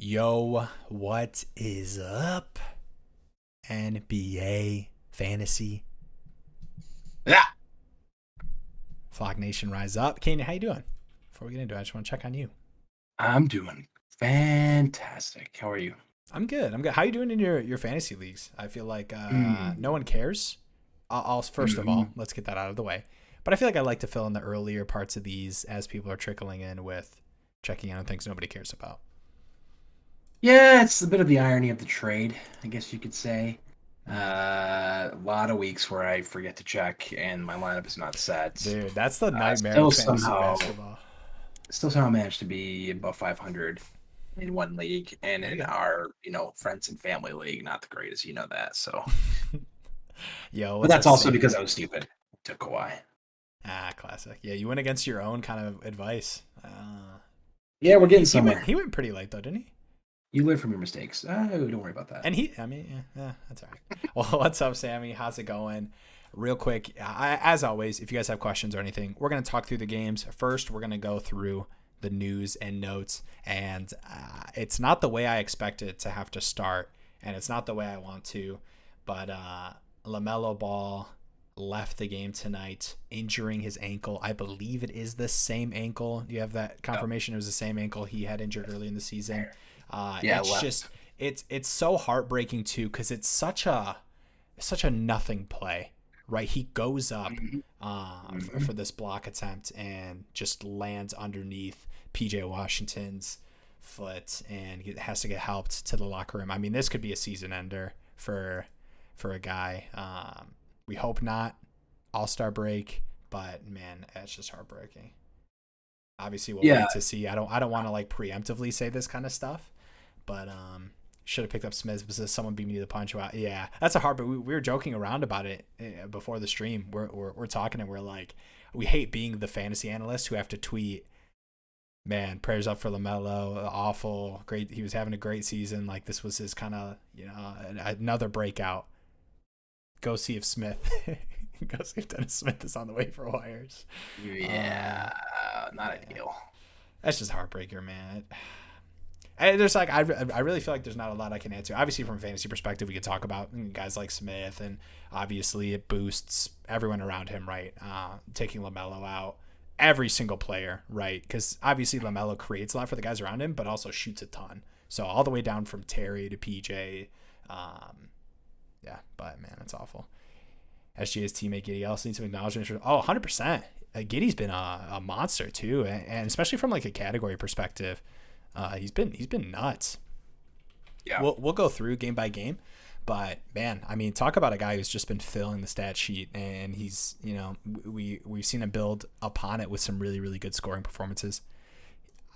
Yo, what is up? NBA fantasy. Yeah, Flock Nation, rise up. Kane, how you doing? Before we get into it, I just want to check on you. I'm doing fantastic. How are you? I'm good. I'm good. How you doing in your fantasy leagues? I feel like no Mm, one cares. I'll first of all, mm. let's get that out of the way. But I feel like I like to fill in the earlier parts of these as people are trickling in with checking in on things nobody cares about. Yeah, it's a bit of the irony of the trade, I guess you could say. A lot of weeks where I forget to check and my lineup is not set. Dude, that's the nightmare Still with fantasy somehow, basketball. still somehow managed to be above 500 in one league, and There you in go. our, friends and family league, not the greatest, you know that. So, Yo, but what's up, that's also Sam? because I was stupid. Took Kawhi. Ah, classic. Yeah, you went against your own kind of advice. He Yeah, we're went. getting He went. somewhere. He went pretty late though, didn't he? You learn from your mistakes. Oh, don't worry about that. And he. I mean, yeah, that's all right. Well, what's up, Sammy? How's it going? Real quick, as always, if you guys have questions or anything, we're gonna talk through the games. First, we're gonna go through the news and notes, and it's not the way I expected to have to start, and it's not the way I want to, but LaMelo Ball left the game tonight, injuring his ankle. I believe it is the same ankle. Do you have that Yep. confirmation? It was the same ankle he had injured early in the season. Yeah, It's just left. it's so heartbreaking too because it's such a nothing play, right? He goes up Mhm. for Mhm. this block attempt and just lands underneath PJ Washington's foot and has to get helped to the locker room. I mean, this could be a season ender for a guy. We hope not. All-Star break, but man, it's just heartbreaking. Obviously, we'll Yeah, wait to see. I don't want to like preemptively say this kind of stuff, but should have picked up Smith because someone beat me to the punch. Wow, yeah, that's a hard. But we were joking around about it before the stream. We're talking and we're like, we hate being the fantasy analysts who have to tweet. Man, prayers up for Lamelo. Awful, great. He was having a great season. Like this was his kind of another breakout. Go see if Smith. Go see if Dennis Smith is on the waiver wires. Uh, yeah, not yeah, ideal. that's just heartbreaker, man. And there's like I really feel like there's not a lot I can answer. Obviously, from a fantasy perspective, we could talk about guys like Smith, and obviously it boosts everyone around him, right? Taking Lamelo out, every single player, right? Because obviously Lamelo creates a lot for the guys around him, but also shoots a ton. So all the way down from Terry to PJ, yeah. But man, it's awful. SGA's teammate Giddy also needs some acknowledgement. 100%. Giddy's been a monster too, and especially from like a category perspective. He's been nuts. Yeah, We'll go through game by game, but man, I mean, talk about a guy who's just been filling the stat sheet, and he's we've seen him build upon it with some really good scoring performances.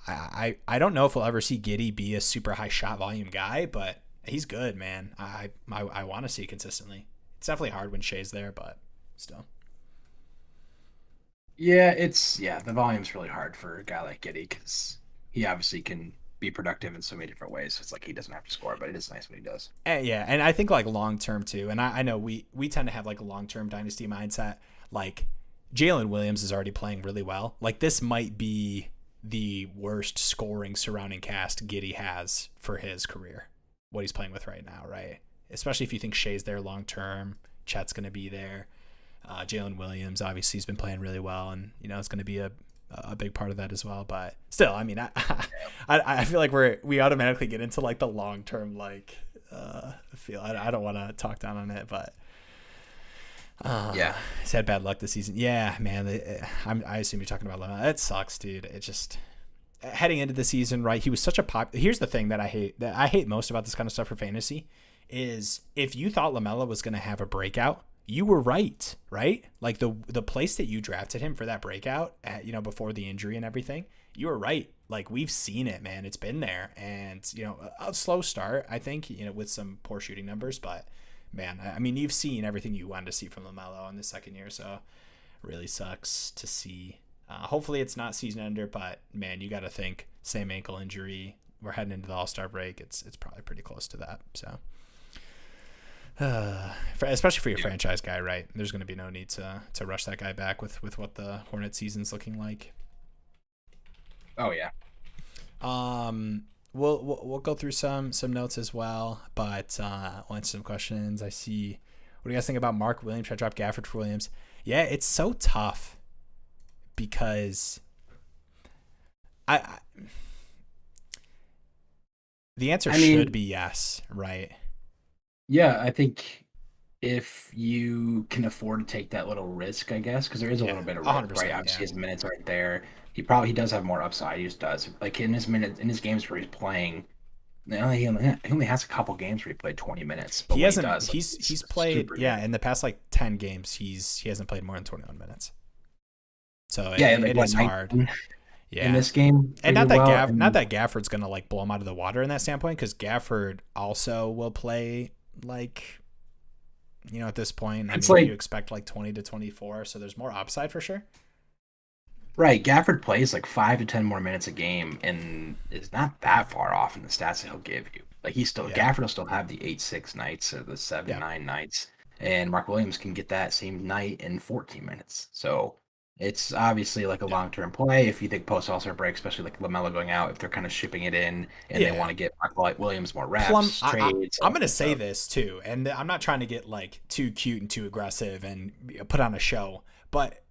I don't know if we'll ever see Giddy be a super high shot volume guy, but he's good, man. I want to see it consistently. It's definitely hard when Shea's there, but still. yeah, the volume's really hard for a guy like Giddy because he obviously can be productive in so many different ways. So it's like he doesn't have to score, but it is nice when he does. Yeah, and I think like long term too. And I know we tend to have like a long term dynasty mindset. Like Jalen Williams is already playing really well. Like this might be the worst scoring surrounding cast Giddy has for his career. What he's playing with right now, right? Especially if you think Shea's there long term, Chet's going to be there. Jalen Williams obviously has been playing really well, and it's going to be a big part of that as well. But still, I mean, I feel like we automatically get into like the long term like feel. I don't want to talk down on it, but Yeah, he's had bad luck this season. Yeah, man. I assume you're talking about Lemon. It sucks, dude. It just heading into the season, right? He was such a pop. Here's the thing that I hate most about this kind of stuff for fantasy is if you thought Lamella was going to have a breakout, you were right? Like the place that you drafted him for that breakout at before the injury and everything, you were right. Like we've seen it, man. It's been there, and a slow start, I think, with some poor shooting numbers, but man, I mean, you've seen everything you wanted to see from Lamelo in the second year, so really sucks to see. Hopefully, it's not season ender, but man, you got to think same ankle injury. We're heading into the All Star break. It's probably pretty close to that. So, especially for your yeah. franchise guy, right? There's going to be no need to rush that guy back with what the Hornet season's looking like. Oh yeah. Um, we'll go through some notes as well, but we'll answer some questions. I see. What do you guys think about Mark Williams? Should I drop Gafford for Williams? Yeah, it's so tough because I the answer I should mean, be yes, right? yeah, I think if you can afford to take that little risk, I guess, because there is a Yeah, little bit of risk, right? 100%. Obviously, Yeah, his minutes aren't there. He does have more upside. He just does. Like in his games where he's playing, he only has a couple games where he played 20 minutes, but he when he hasn't. does, like, it's He's played. super Yeah, good. in the past like 10 games, he hasn't played more than 21 minutes. So Yeah, like it what, is hard. 19 in Yeah, this game, and he did well. not And that Gafford's gonna like blow him out of the water in that standpoint, because Gafford also will play like, at this point. I it's mean, you like, expect like 20 to 24, so there's more upside for sure. right, Gafford plays like 5 to 10 more minutes a game and is not that far off in the stats that he'll give you. Like Yeah, Gafford will still have the 8-6 nights or the seven yeah, nine nights, and Mark Williams can get that same night in 14 minutes. So it's obviously like a yeah, long-term play. If you think post All-Star break, especially like LaMelo going out, if they're kind of shipping it in and they yeah. want to get Williams more Plum. reps, trades, I'm all gonna that say stuff. this too, and I'm not trying to get like too cute and too aggressive and put on a show, but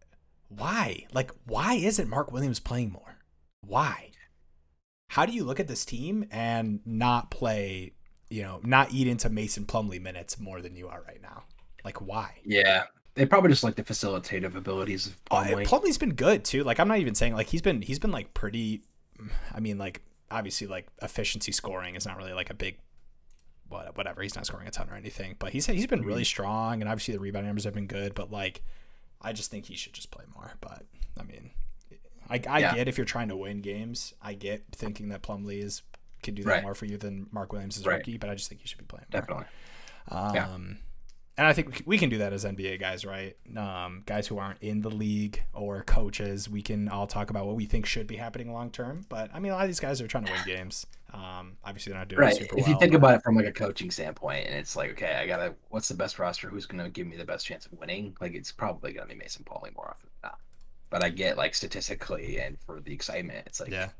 why? Like, why isn't Mark Williams playing more? Why? How do you look at this team and not play, not eat into Mason Plumlee minutes more than you are right now? Like, why? Yeah, they probably just like the facilitative abilities of Plumlee. Plumlee's been good too. Like, I'm not even saying like he's been like pretty. I mean, like obviously like efficiency scoring is not really like a big whatever. He's not scoring a ton or anything, but he's been really Mhm. strong, and obviously the rebound numbers have been good. But like, I just think he should just play more. But I mean, I Yeah, get if you're trying to win games. I get thinking that Plumlee can do that right, more for you than Mark Williams as a right, rookie, but I just think he should be playing more. definitely. Yeah. Um, and I think we can do that as NBA guys, right? Guys who aren't in the league or coaches, we can all talk about what we think should be happening long term. But I mean, a lot of these guys are trying to win games. Obviously, they're not doing it Right. super If you well, think but about it from like a coaching standpoint, and it's like, okay, what's the best roster? Who's gonna give me the best chance of winning? Like, it's probably gonna be Mason Pauley more often than not. But I get like statistically and for the excitement, it's yeah, like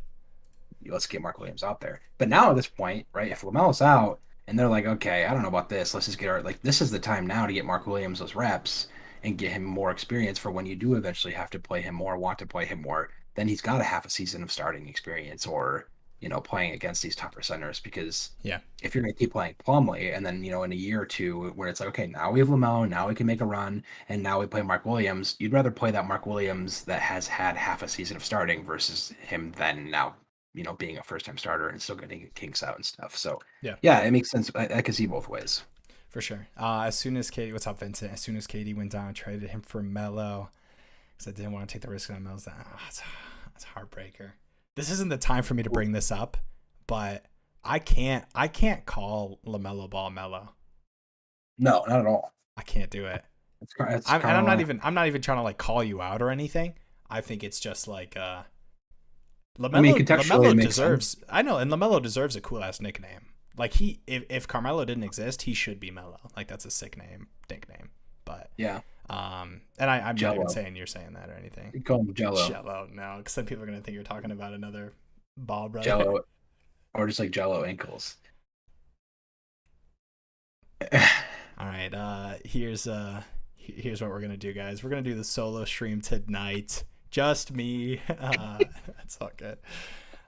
let's get Mark Williams out there. But now at this point, right? If Lamelo's out and they're like, okay, I don't know about this. Let's just get our like this is the time now to get Mark Williams those reps and get him more experience for when you do eventually have to play him more, want to play him more. Then he's got to have a season of starting experience or playing against these tougher centers because yeah, if you're going to keep playing Plumlee and then in a year or two where it's like okay now we have LaMelo now we can make a run and now we play Mark Williams you'd rather play that Mark Williams that has had half a season of starting versus him then now being a first time starter and still getting kinks out and stuff so yeah. yeah it makes sense I can see both ways. For sure. As soon as Katie, what's up, Vincent? As soon as Katie went down, I traded him for Melo because I didn't want to take the risk on Melo's. It's a heartbreaker. This isn't the time for me to bring this up, but I can't call LaMelo Ball Melo. No, not at all. I can't do it. It's I'm and Carl. I'm not even trying to like call you out or anything. I think it's just like I mean contextually it Lamelo makes sense. deserves. I know, and Lamelo deserves a cool ass nickname. Like if Carmelo didn't exist, he should be Melo. Like that's a sick nickname. But Yeah, and I'm not even Jello. saying you're saying that or anything. You call him Jello. Jello, no, because then people are gonna think you're talking about another Ball brother. Jello or just like Jello ankles. All right, here's what we're gonna do, guys. We're gonna do the solo stream tonight. Just me. That's all good.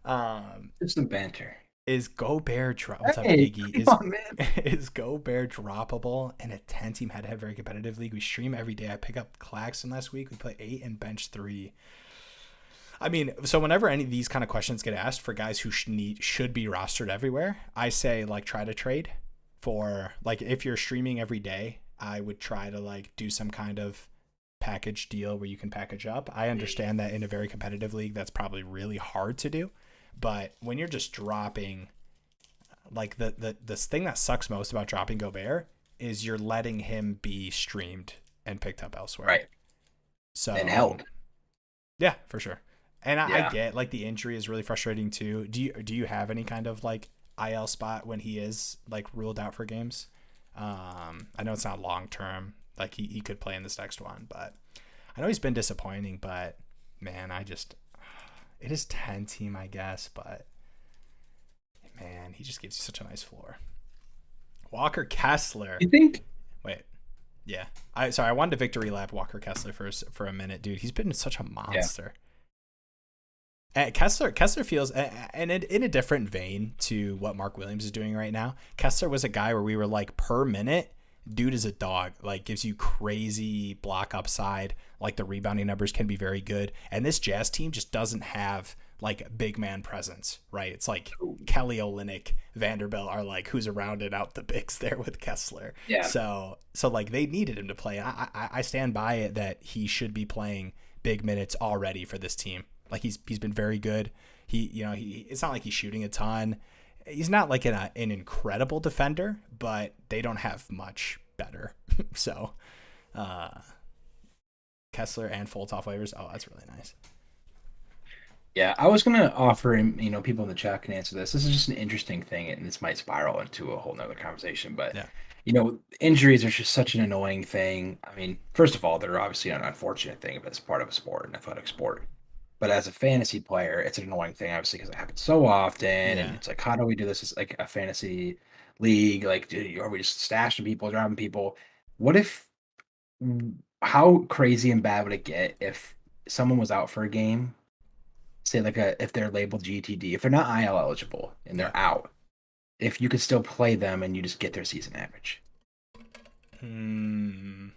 Um, Just some banter. is Gobert drop? What's up, Hey, Iggy? come on, man. Is Gobert droppable in a 10-team head-to-head very competitive league? We stream every day. I pick up Claxton last week. We play 8 and bench 3. I mean, so whenever any of these kind of questions get asked for guys who should be rostered everywhere, I say like try to trade for like if you're streaming every day, I would try to like do some kind of package deal where you can package up. I understand that in a very competitive league, that's probably really hard to do, but when you're just dropping, like the thing that sucks most about dropping Gobert is you're letting him be streamed and picked up elsewhere. Right. And So held. yeah, for sure. And I Yeah. get like the injury is really frustrating too. Do you have any kind of like IL spot when he is like ruled out for games? I know it's not long term. Like he could play in this next one, but I know he's been disappointing. But man, it is 10 team, I guess. But man, he just gives you such a nice floor. Walker Kessler. You think? Wait, yeah. I wanted to victory lap Walker Kessler for a minute, dude. He's been such a Yeah. monster. Kessler feels, and in a different vein to what Mark Williams is doing right now. Kessler was a guy where we were like, per minute, dude is a dog. Like, gives you crazy block upside. Like, the rebounding numbers can be very good. And this Jazz team just doesn't have like big man presence, right? It's like Kelly Olynyk, Vanderbilt are like who's rounded out the bigs there with Kessler. Yeah. So like they needed him to play. And I stand by it that he should be playing big minutes already for this team. Like he's been very good. It's not like he's shooting a ton. He's not like an incredible defender, but they don't have much better. So Kessler and Fultz off waivers. Oh, that's really nice. Yeah, I was gonna offer him, people in the chat can answer this. This is just an interesting thing, and this might spiral into a whole nother conversation. But Yeah. injuries are just such an annoying thing. I mean, first of all, they're obviously an unfortunate thing if it's part of a sport, an athletic sport. But as a fantasy player, it's an annoying thing, obviously, because it happens so often. Yeah. And it's like, how do we do this as like a fantasy league? Like, are we just stashing people, dropping people? What if? How crazy and bad would it get if someone was out for a game? Say like if they're labeled GTD, if they're not IL eligible and they're out, if you could still play them and you just get their season average. Because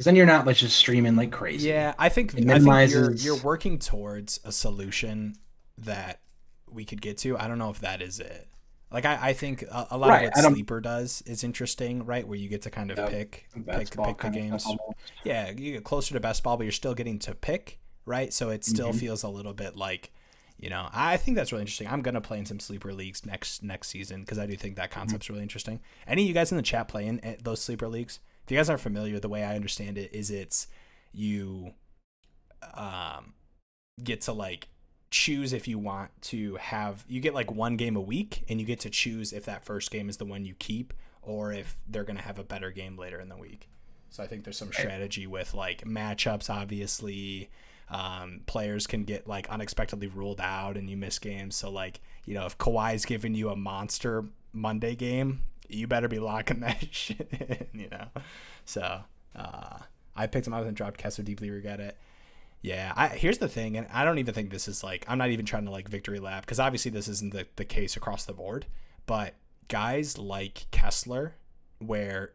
then you're not like just streaming like crazy. Yeah, I think you're working towards a solution that we could get to. I don't know if that is it. Like I think a lot of what Sleeper does is interesting, right? Where you get to kind of pick the games. Yeah, you get closer to best ball, but you're still getting to pick, right? So it still feels a little bit like, I think that's really interesting. I'm gonna play in some Sleeper leagues next season because I do think that concept's really interesting. Any of you guys in the chat play in those Sleeper leagues? If you guys aren't familiar, the way I understand it is it's you get to like choose if you want to you get like one game a week and you get to choose if that first game is the one you keep or if they're going to have a better game later in the week. So I think there's some strategy with like matchups, obviously. Players can get like unexpectedly ruled out and you miss games. So like, if Kawhi's giving you a monster Monday game, you better be locking that shit in, So I picked him up and dropped Kessler, deeply regret it. Yeah, here's the thing, and I don't even think this is like, I'm not even trying to like victory lap, because obviously this isn't the case across the board, but guys like Kessler, where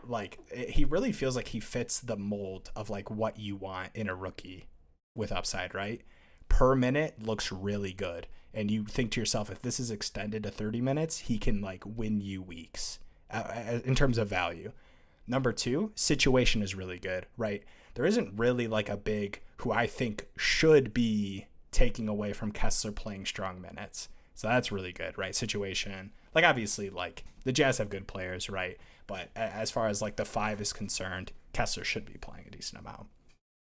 like he really feels like he fits the mold of like what you want in a rookie with upside, right? Per minute looks really good. And you think to yourself, if this is extended to 30 minutes, he can like win you weeks in terms of value. Number two, situation is really good, right? There isn't really like a big who I think should be taking away from Kessler playing strong minutes. So that's really good, right? Situation. Like obviously like the Jazz have good players, right? But as far as like the five is concerned, Kessler should be playing a decent amount.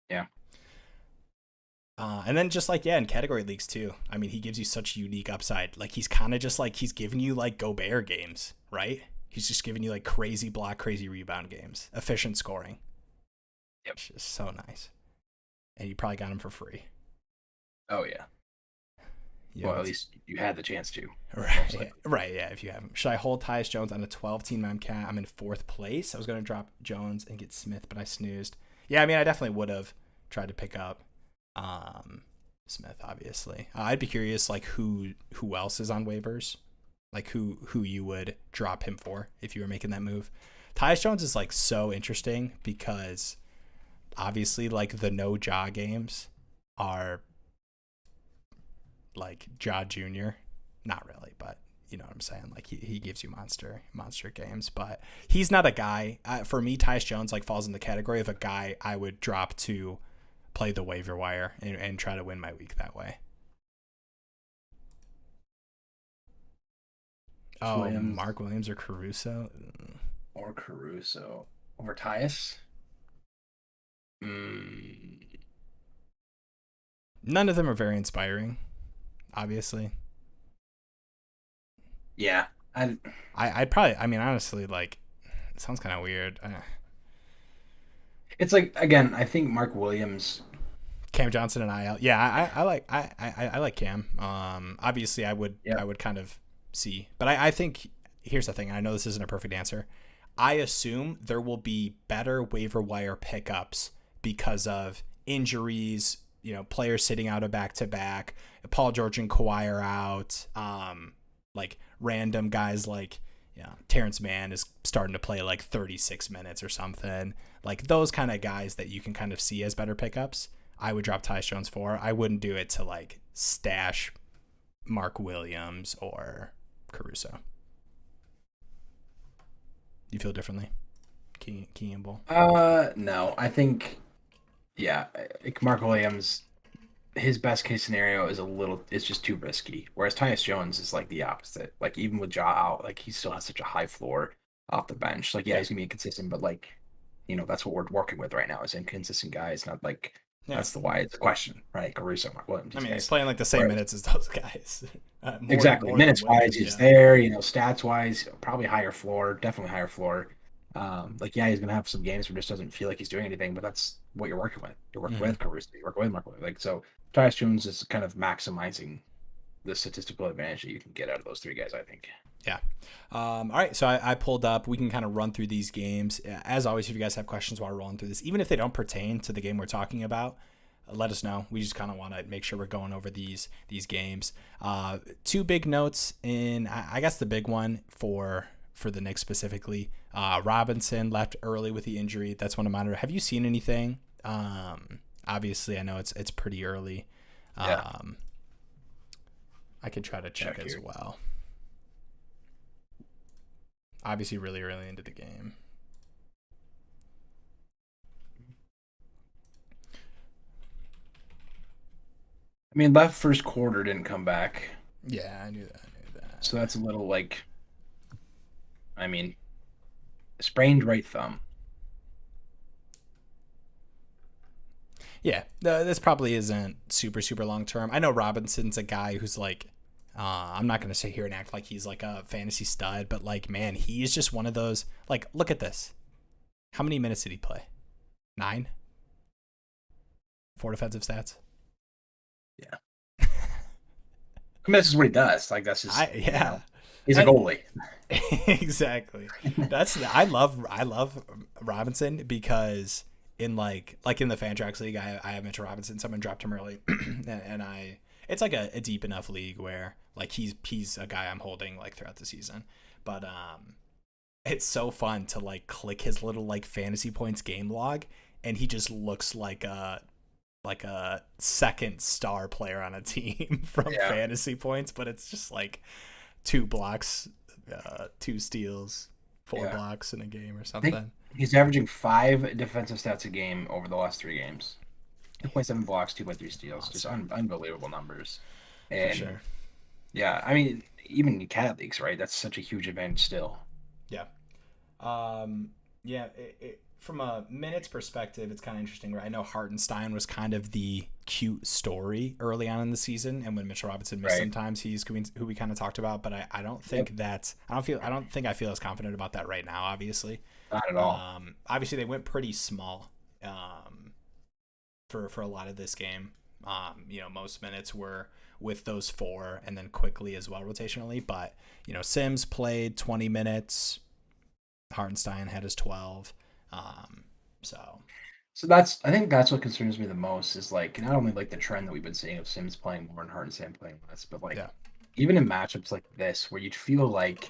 Yeah. And then just like, in category leagues too. I mean, he gives you such unique upside. Like he's kind of just like, he's giving you like Gobert games, right? He's just giving you like crazy block, crazy rebound games, efficient scoring. Yep. It's just so nice. And you probably got him for free. Oh yeah. Well, at least you had the chance to. Right, yeah, if you have him. Should I hold Tyus Jones on a 12-team MCAT? I'm in 4th place. I was going to drop Jones and get Smith, but I snoozed. Yeah, I mean, I definitely would have tried to pick up Smith, obviously. I'd be curious, like, who else is on waivers? Like, who you would drop him for if you were making that move. Tyus Jones is, like, so interesting because, obviously, like, the no-Ja games are like Ja Jr. Not really, but you know what I'm saying? Like he gives you monster games, but he's not a guy. For me, Tyus Jones like falls in the category of a guy I would drop to play the waiver wire and try to win my week that way. Oh, Mark Williams or Caruso? Or Caruso over Tyus? None of them are very inspiring, obviously. Yeah. I'd probably, I mean, honestly, like, it sounds kind of weird. It's like, again, I think Mark Williams Cam Johnson and IL. Yeah, I like Cam. Obviously Yeah. I would kind of see, but I think here's the thing. I know this isn't a perfect answer. I assume there will be better waiver wire pickups because of injuries. Players sitting out a back to back. Paul George and Kawhi are out. Like random guys like Terrence Mann is starting to play like 36 minutes or something. Like those kind of guys that you can kind of see as better pickups. I would drop Tyus Jones for. I wouldn't do it to like stash Mark Williams or Caruso. You feel differently, Campbell? No, I think, yeah, like Mark Williams, his best case scenario it's just too risky. Whereas Tyus Jones is like the opposite. Like even with Ja out, like he still has such a high floor off the bench. Like, yeah, he's gonna be inconsistent, but like, that's what we're working with right now is inconsistent guys, not like Yeah. that's why it's a question, right? Caruso, Mark Williams, I mean, he's guys. playing like the same minutes as those guys. Exactly. Minutes wise, he's there. Stats wise, probably higher floor, definitely higher floor. Like, yeah, he's gonna have some games where just doesn't feel like he's doing anything, but that's what you're working with. You're working with Caruso, you're working with Mark Williams. Like, so Tyus Jones is kind of maximizing the statistical advantage that you can get out of those three guys, I think. Yeah. All right. So I pulled up. We can kind of run through these games. As always, if you guys have questions while rolling through this, even if they don't pertain to the game we're talking about, let us know. We just kind of want to make sure we're going over these games. Two big notes in, I guess the big one for the Knicks specifically. Robinson left early with the injury. That's one to monitor. Have you seen anything? Obviously, I know it's pretty early. Yeah. I could try to check as well. Obviously, really early into the game. I mean, left first quarter, didn't come back. Yeah, I knew that. So that's a little like, I mean, sprained right thumb. Yeah, this probably isn't super long term. I know Robinson's a guy who's like, I'm not gonna sit here and act like he's like a fantasy stud, but like, man, he's just one of those. Like, look at this. How many minutes did he play? 9. 4 defensive stats. Yeah. I mean, this is what he does. Like, that's just he's a goalie. Exactly. I love Robinson because in like in the Fantrax league, I have Mitchell Robinson. Someone dropped him early, and it's like a deep enough league where like he's a guy I'm holding like throughout the season. But it's so fun to like click his little like fantasy points game log, and he just looks like a second star player on a team from fantasy points, but it's just like 2 blocks, 2 steals, 4 blocks in a game or something. He's averaging 5 defensive stats a game over the last 3 games. 2.7 blocks, 2.3 steals. Awesome. Just unbelievable numbers. And for sure. Yeah, I mean, even in cat leagues, right? That's such a huge advantage still. Yeah. From a minutes perspective, it's kind of interesting, right? I know Hartenstein was kind of the cute story early on in the season, and when Mitchell Robinson missed sometimes, he's who we kind of talked about. But I don't think I don't think I feel as confident about that right now. Obviously, not at all. Obviously, they went pretty small for a lot of this game. Most minutes were with those 4, and then quickly as well rotationally. But Sims played 20 minutes. Hartenstein had his 12. So I think that's what concerns me the most is like not only like the trend that we've been seeing of Sims playing more and Hartenstein playing less, but like even in matchups like this where you'd feel like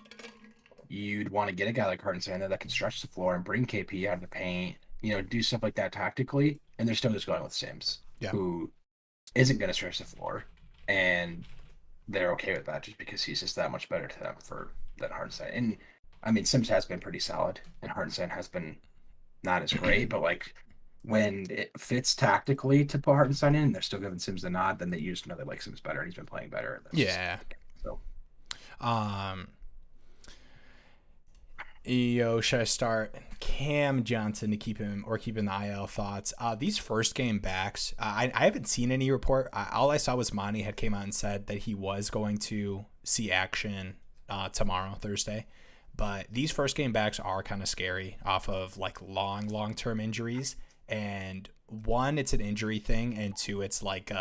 you'd want to get a guy like Hartenstein that can stretch the floor and bring KP out of the paint, do stuff like that tactically, and they're still just going with Sims, who isn't going to stretch the floor, and they're okay with that just because he's just that much better to them than Hartenstein. And I mean, Sims has been pretty solid, and Hartenstein has been not as great, but like when it fits tactically to put Hartenstein in, they're still giving Sims the nod, then you just know they like Sims better, and he's been playing better. So, should I start Cam Johnson to keep him or keep in the IL thoughts? These first game backs, I haven't seen any report. All I saw was Monty had came out and said that he was going to see action tomorrow, Thursday. But these first game backs are kind of scary off of like long-term injuries. And one, it's an injury thing, and two, it's like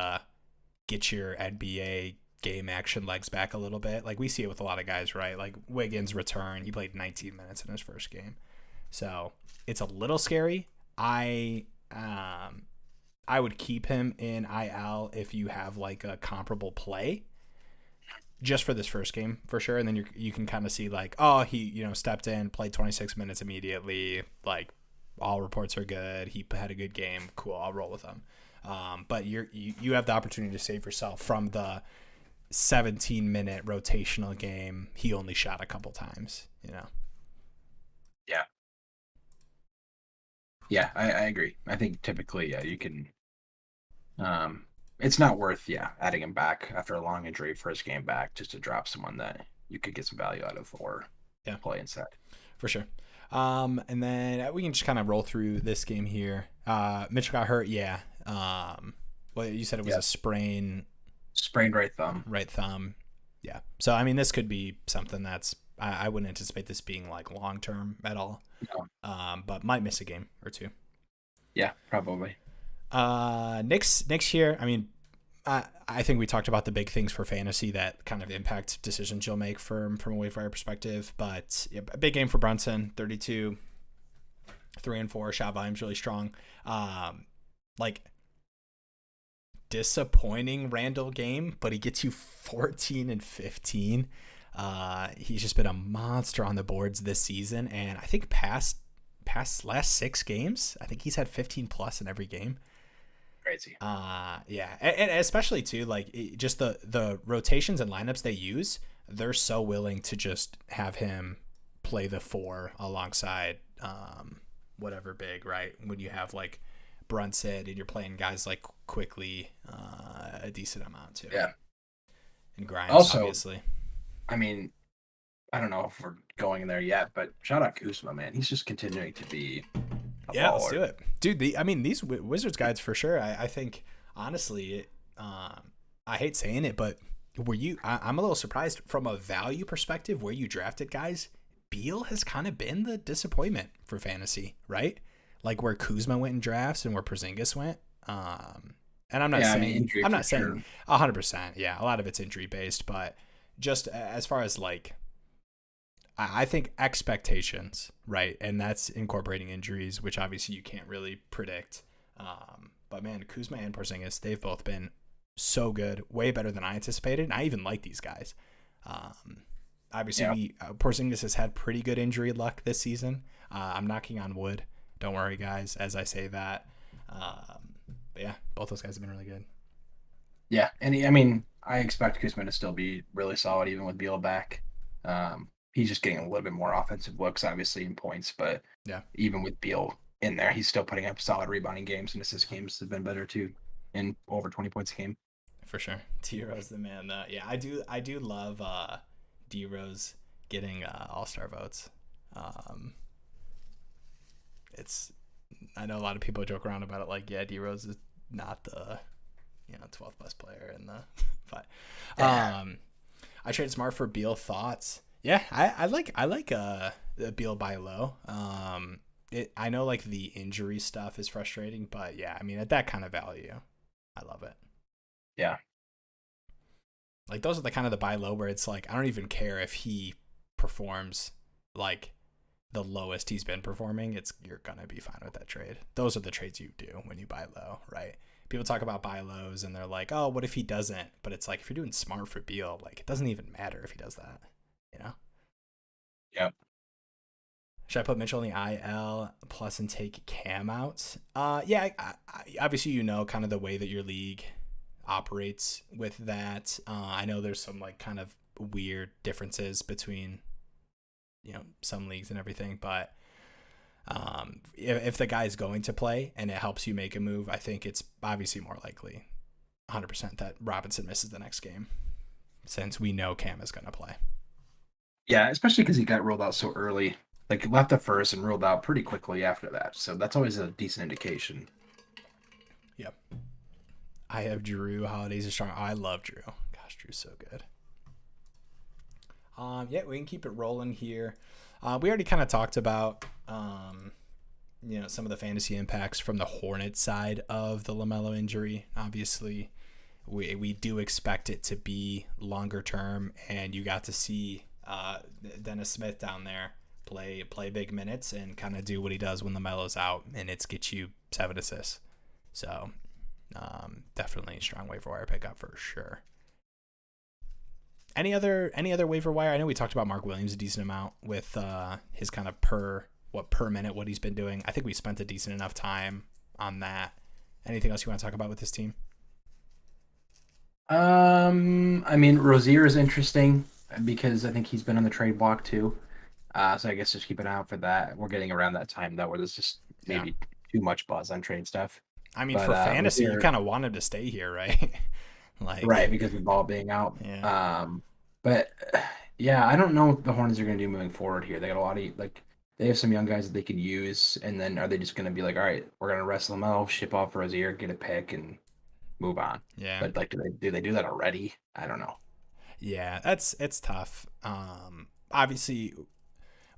get your NBA game action legs back a little bit. Like we see it with a lot of guys, right? Like Wiggins return, he played 19 minutes in his first game, so it's a little scary. I would keep him in IL if you have like a comparable play, just for this first game for sure, and then you can kind of see like, oh, he stepped in, played 26 minutes immediately, like all reports are good, he had a good game, cool, I'll roll with him. But you have the opportunity to save yourself from the 17-minute rotational game. He only shot a couple times, Yeah. Yeah, I agree. I think typically, yeah, you can. It's not worth, adding him back after a long injury first game back just to drop someone that you could get some value out of or play instead. For sure. And then we can just kind of roll through this game here. Mitchell got hurt, yeah. Well, you said it was a sprained right thumb. Right thumb. Yeah. So I mean, this could be something that's I wouldn't anticipate this being like long term at all. No. But might miss a game or two. Yeah, probably. Next year, I mean, I think we talked about the big things for fantasy that kind of impact decisions you'll make from a waiver wire perspective. But yeah, a big game for Brunson, 32, 3 and 4, shot volume's really strong. Like disappointing Randall game, but he gets you 14 and 15. He's just been a monster on the boards this season, and I think past last 6 games, I think he's had 15 plus in every game. Crazy. Yeah, and especially too, like just the rotations and lineups they use, they're so willing to just have him play the 4 alongside whatever big, right? When you have like Brunson and you're playing guys like Quickly a decent amount too. Yeah. And Grimes, also, obviously. I mean, I don't know if we're going there yet, but shout out Kuzma, man. He's just continuing to be a baller. Let's do it. Dude, these Wizards guides for sure. I think, honestly, I hate saying it, but I'm a little surprised from a value perspective where you drafted guys. Beal has kind of been the disappointment for fantasy, right? Like where Kuzma went in drafts and where Porzingis went. And I'm not saying 100%. Yeah, a lot of it's injury based, but just as far as like, I think expectations, right? And that's incorporating injuries, which obviously you can't really predict. But man, Kuzma and Porzingis, they've both been so good, way better than I anticipated. And I even like these guys. Obviously, Porzingis has had pretty good injury luck this season. I'm knocking on wood. Don't worry, guys, as I say that. But yeah, both those guys have been really good. Yeah, and I expect Kuzma to still be really solid even with Beal back. He's just getting a little bit more offensive looks, obviously, in points. But even with Beal in there, he's still putting up solid rebounding games, and assist games have been better too, in over 20 points a game. For sure, D-Rose the man. Yeah, I do love D-Rose getting all-star votes. I know a lot of people joke around about it, like, yeah, D-Rose is not the 12th best player in the but I traded Smart for Beal. Thoughts? Yeah, I like Beal buy low. I know like the injury stuff is frustrating, but yeah, I mean at that kind of value, I love it. Yeah. Like those are the kind of the buy low where it's like I don't even care if he performs like the lowest he's been performing. You're gonna be fine with that trade. Those are the trades you do when you buy low, right? People talk about buy lows and they're like, oh, what if he doesn't? But it's like if you're doing Smart for Beal, like it doesn't even matter if he does that, Yep. Should I put Mitchell in the IL plus and take Cam out? Yeah, I obviously kind of the way that your league operates with that. I know there's some like kind of weird differences between some leagues and everything, but if the guy's going to play and it helps you make a move, I think it's obviously more likely 100% that Robinson misses the next game since we know Cam is going to play. Yeah, especially because he got ruled out so early. Like left the first and ruled out pretty quickly after that. So that's always a decent indication. Yep. I have Drew. Holidays are strong. I love Drew. Gosh, Drew's so good. Yeah, we can keep it rolling here. We already kind of talked about some of the fantasy impacts from the Hornets side of the LaMelo injury. Obviously, we do expect it to be longer term, and you got to see Dennis Smith down there play big minutes and kind of do what he does when LaMelo's out, and it's get you 7 assists. So definitely a strong waiver wire pickup for sure. Any other waiver wire? I know we talked about Mark Williams a decent amount with his kind of per minute what he's been doing. I think we spent a decent enough time on that. Anything else you want to talk about with this team? I mean, Rozier is interesting because I think he's been on the trade block too. So I guess just keep an eye out for that. We're getting around that time though, where there's just maybe too much buzz on trade stuff. I mean, for fantasy, you kind of want him to stay here, right? Right, because of Ball being out. Yeah. But yeah, I don't know what the Hornets are going to do moving forward here. They got a lot of they have some young guys that they could use, and then are they just going to be like, all right, we're going to rest LaMelo, ship off Rozier, get a pick, and move on? Yeah. But do they do that already? I don't know. Yeah, it's tough. Obviously,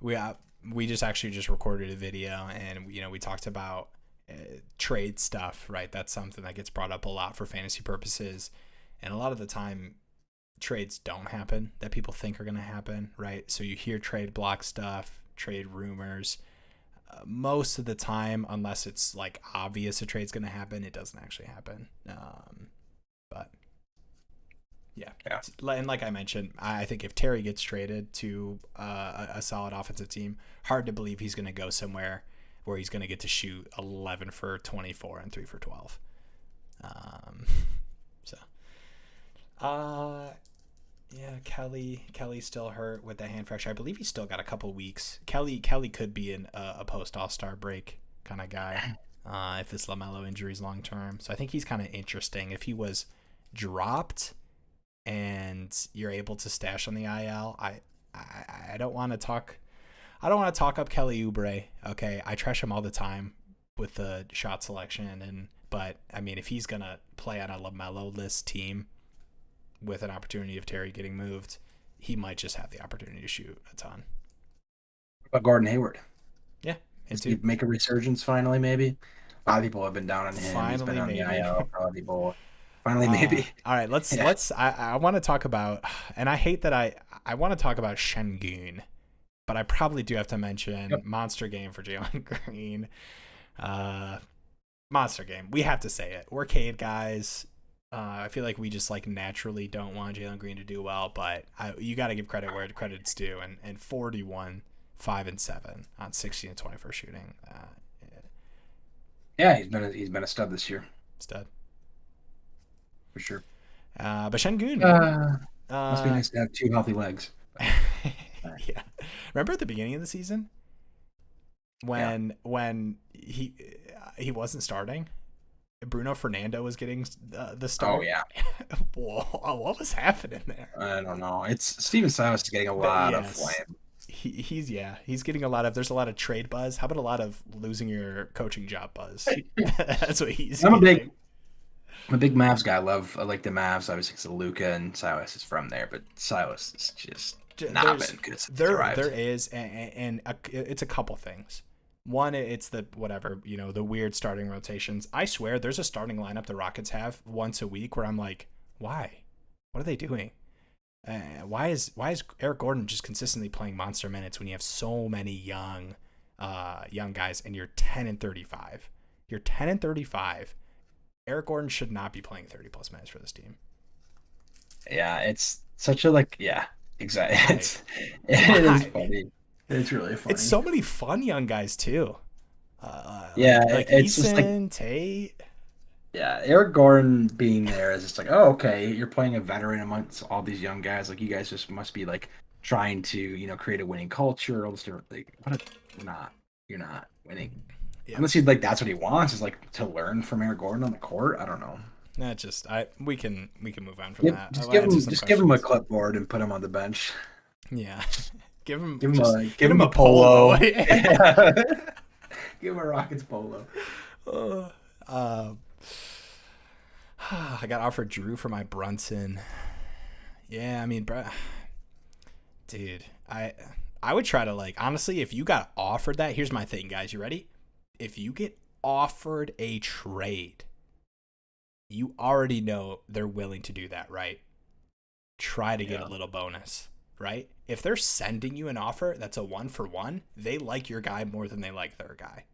we just recorded a video, and we talked about trade stuff, right? That's something that gets brought up a lot for fantasy purposes, and a lot of the time trades don't happen that people think are going to happen, right? So you hear trade block stuff, trade rumors. Most of the time, unless it's like obvious a trade's going to happen, it doesn't actually happen. But yeah. And like I mentioned, I think if Terry gets traded to a solid offensive team, hard to believe he's going to go somewhere where he's going to get to shoot 11 for 24 and 3 for 12. Yeah, Kelly's still hurt with the hand fracture. I believe he's still got a couple weeks. Kelly could be a post All-Star break kind of guy if this LaMelo injury is long term. So I think he's kind of interesting. If he was dropped and you're able to stash on the IL, I don't want to talk. I don't want to talk up Kelly Oubre. Okay, I trash him all the time with the shot selection, but I mean, if he's gonna play on a LaMelo list team with an opportunity of Terry getting moved, he might just have the opportunity to shoot a ton. What about Gordon Hayward? Yeah, does he make a resurgence finally? Maybe a lot of people have been down on him. Finally, he's been on maybe. the IL. A lot of people. Finally, maybe. All right, let's. I want to talk about, and I hate that I want to talk about Şengün, but I probably do have to mention monster game for Jalen Green. Monster game. We have to say it. We're Cade guys. I feel like we just naturally don't want Jalen Green to do well, but you got to give credit where credit's due. And 41, 5 and 7 on 16 and 21 shooting. Yeah, he's been a stud this year. Stud. For sure. But Şengün, must be nice to have 2 healthy legs. Yeah. Remember at the beginning of the season when he wasn't starting? Bruno Fernando was getting the start. Oh yeah. Whoa, what was happening there? I don't know. It's Steven Silas is getting a lot of flame. He's getting a lot of. There's a lot of trade buzz. How about a lot of losing your coaching job buzz? That's what he's. I'm a big Mavs guy. I like the Mavs. Obviously, because Luka and Silas is from there, but Silas is just not been good. There is, and it's a couple things. One, it's the the weird starting rotations. I swear there's a starting lineup the Rockets have once a week where I'm like, why? What are they doing? Why is Eric Gordon just consistently playing monster minutes when you have so many young guys and you're 10 and 35? You're 10 and 35. Eric Gordon should not be playing 30 plus minutes for this team. Yeah, it's such a exactly. It is funny. It's really funny. It's so many fun young guys too. It's Eason, just Tate. Yeah, Eric Gordon being there is just okay, you're playing a veteran amongst all these young guys. You guys just must be trying to create a winning culture. All this different you're not winning. Yeah. Unless that's what he wants is to learn from Eric Gordon on the court. I don't know. We can move on from that. Just give him a clipboard and put him on the bench. Yeah. Give him a polo. Give him a Rockets polo. I got offered Drew for my Brunson. Yeah, I mean, dude, I would try to honestly, if you got offered that, here's my thing, guys. You ready? if you get offered a trade, you already know they're willing to do that, right? Try to get a little bonus, right? If they're sending you an offer that's a 1-for-1, they like your guy more than they like their guy.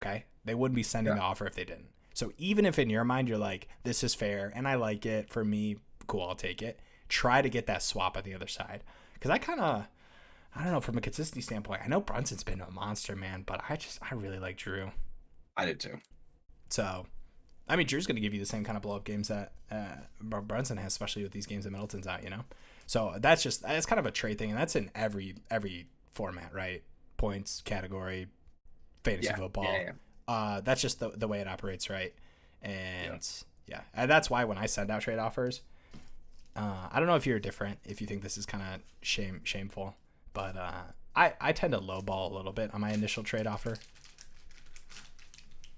Okay? They wouldn't be sending the offer if they didn't. So even if in your mind you're like, this is fair and I like it, for me, cool, I'll take it. Try to get that swap on the other side. Because I don't know, from a consistency standpoint, I know Brunson's been a monster, man, but I really like Drew. I did too. So, I mean, Drew's going to give you the same kind of blow up games that Brunson has, especially with these games that Middleton's out, you know? So that's kind of a trade thing, and that's in every format, right? Points, category, fantasy football. That's just the way it operates, right? And and that's why when I send out trade offers, I don't know if you're different, if you think this is kind of shameful, but I tend to lowball a little bit on my initial trade offer.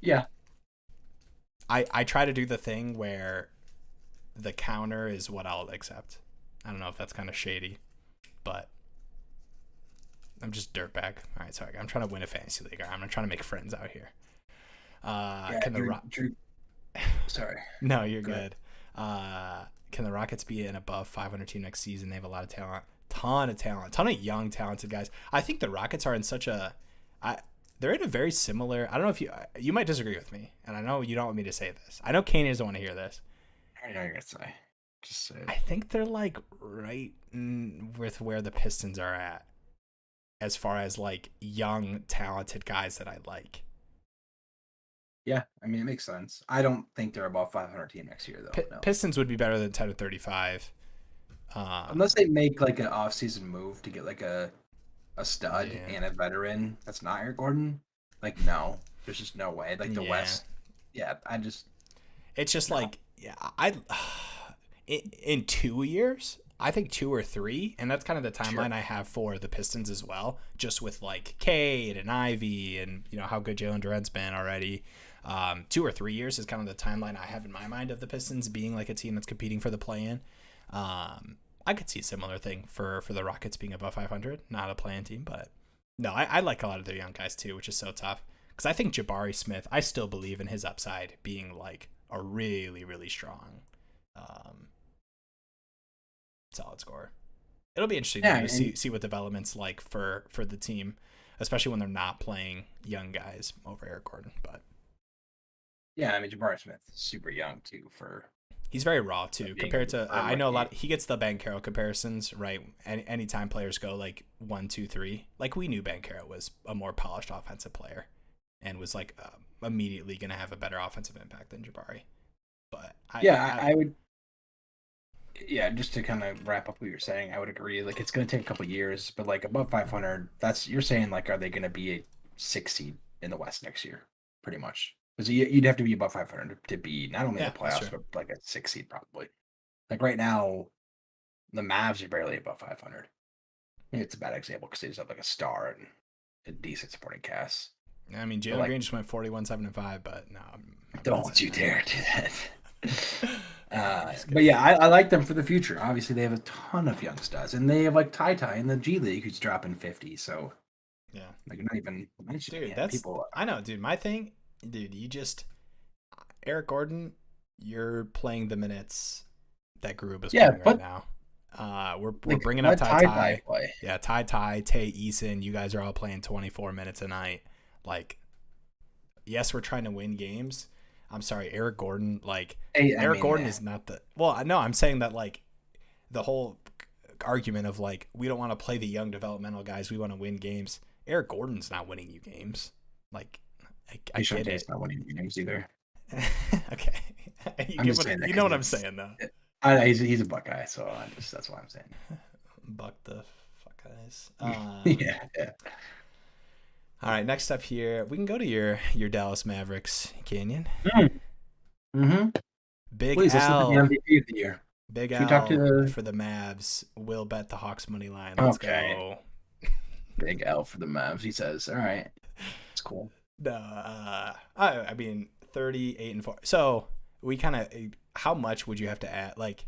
Yeah. I try to do the thing where the counter is what I'll accept. I don't know if that's kind of shady, but I'm just dirtbag. All right, sorry. I'm trying to win a fantasy league. I'm not trying to make friends out here. Drew, sorry. No, you're good. Can the Rockets be an above 500 team next season? They have a lot of talent, ton of young, talented guys. I think the Rockets are in they're in a very similar. I don't know if you might disagree with me, and I know you don't want me to say this. I know Kane doesn't want to hear this. I already know you're gonna say. Just say it. I think they're like right with where the Pistons are at, as far as like young, talented guys that I like. Yeah, I mean, it makes sense. I don't think they're above 500 team next year, though. No. Pistons would be better than 10-35. Unless they make like an off-season move to get like a stud and a veteran that's not Eric Gordon. Like, no, there's just no way. Like the West. Yeah, it's just like, in 2 years, I think 2 or 3, and that's kind of the timeline I have for the Pistons as well, just with like Cade and Ivy and, you know, how good Jalen Durant's been already. 2 or 3 years is kind of the timeline I have in my mind of the Pistons being like a team that's competing for the play-in. I could see a similar thing for the Rockets being above 500, not a play-in team, but no, I like a lot of their young guys too, which is so tough. Because I think Jabari Smith, I still believe in his upside being like a really, really strong solid scorer. It'll be interesting to see what development's like for the team, especially when they're not playing young guys over Eric Gordon. But yeah, I mean, Jabari Smith is super young too. He's very raw too, compared to I know a lot. He gets the Banchero comparisons, right? Anytime players go like 1, 2, 3, like we knew Banchero was a more polished offensive player, and was like immediately going to have a better offensive impact than Jabari. But I would. Yeah, just to kind of wrap up what you're saying, I would agree. Like, it's going to take a couple years, but like above 500, you're saying like, are they going to be a 6 seed in the West next year? Pretty much. Because you'd have to be above 500 to be not only in the playoffs, but like a 6 seed probably. Like right now, the Mavs are barely above 500. It's a bad example because they just have like a star and a decent supporting cast. I mean, Jalen Green just went 41-7-5, but no. Don't you dare do that. But yeah, I like them for the future. Obviously, they have a ton of young studs, and they have like Ty in the G League who's dropping 50. So yeah, like not even mentioning dude. people. I know, dude. My thing, dude. Eric Gordon, you're playing the minutes that Grube is playing right now. We're bringing up Ty. Yeah, Ty, Tay, Eason. You guys are all playing 24 minutes a night. Like, yes, we're trying to win games. I'm sorry, Eric Gordon. Like, Eric Gordon is not the. Well, no, I'm saying that like the whole argument of like we don't want to play the young developmental guys. We want to win games. Eric Gordon's not winning you games. Like, I get it. He's not winning games either. Okay, you know what I'm saying though. I know he's a Buckeye, so that's why I'm saying. Buck the fuck eyes. Yeah. All right, next up here, we can go to your Dallas Mavericks, Canyon. Mm-hmm. Big Please, Al, the MVP of the year. Big Al for the Mavs. Will bet the Hawks money line. Let's go. Big L for the Mavs. He says, "All right, it's cool." I mean, 38-4. So we kind of, how much would you have to add? Like,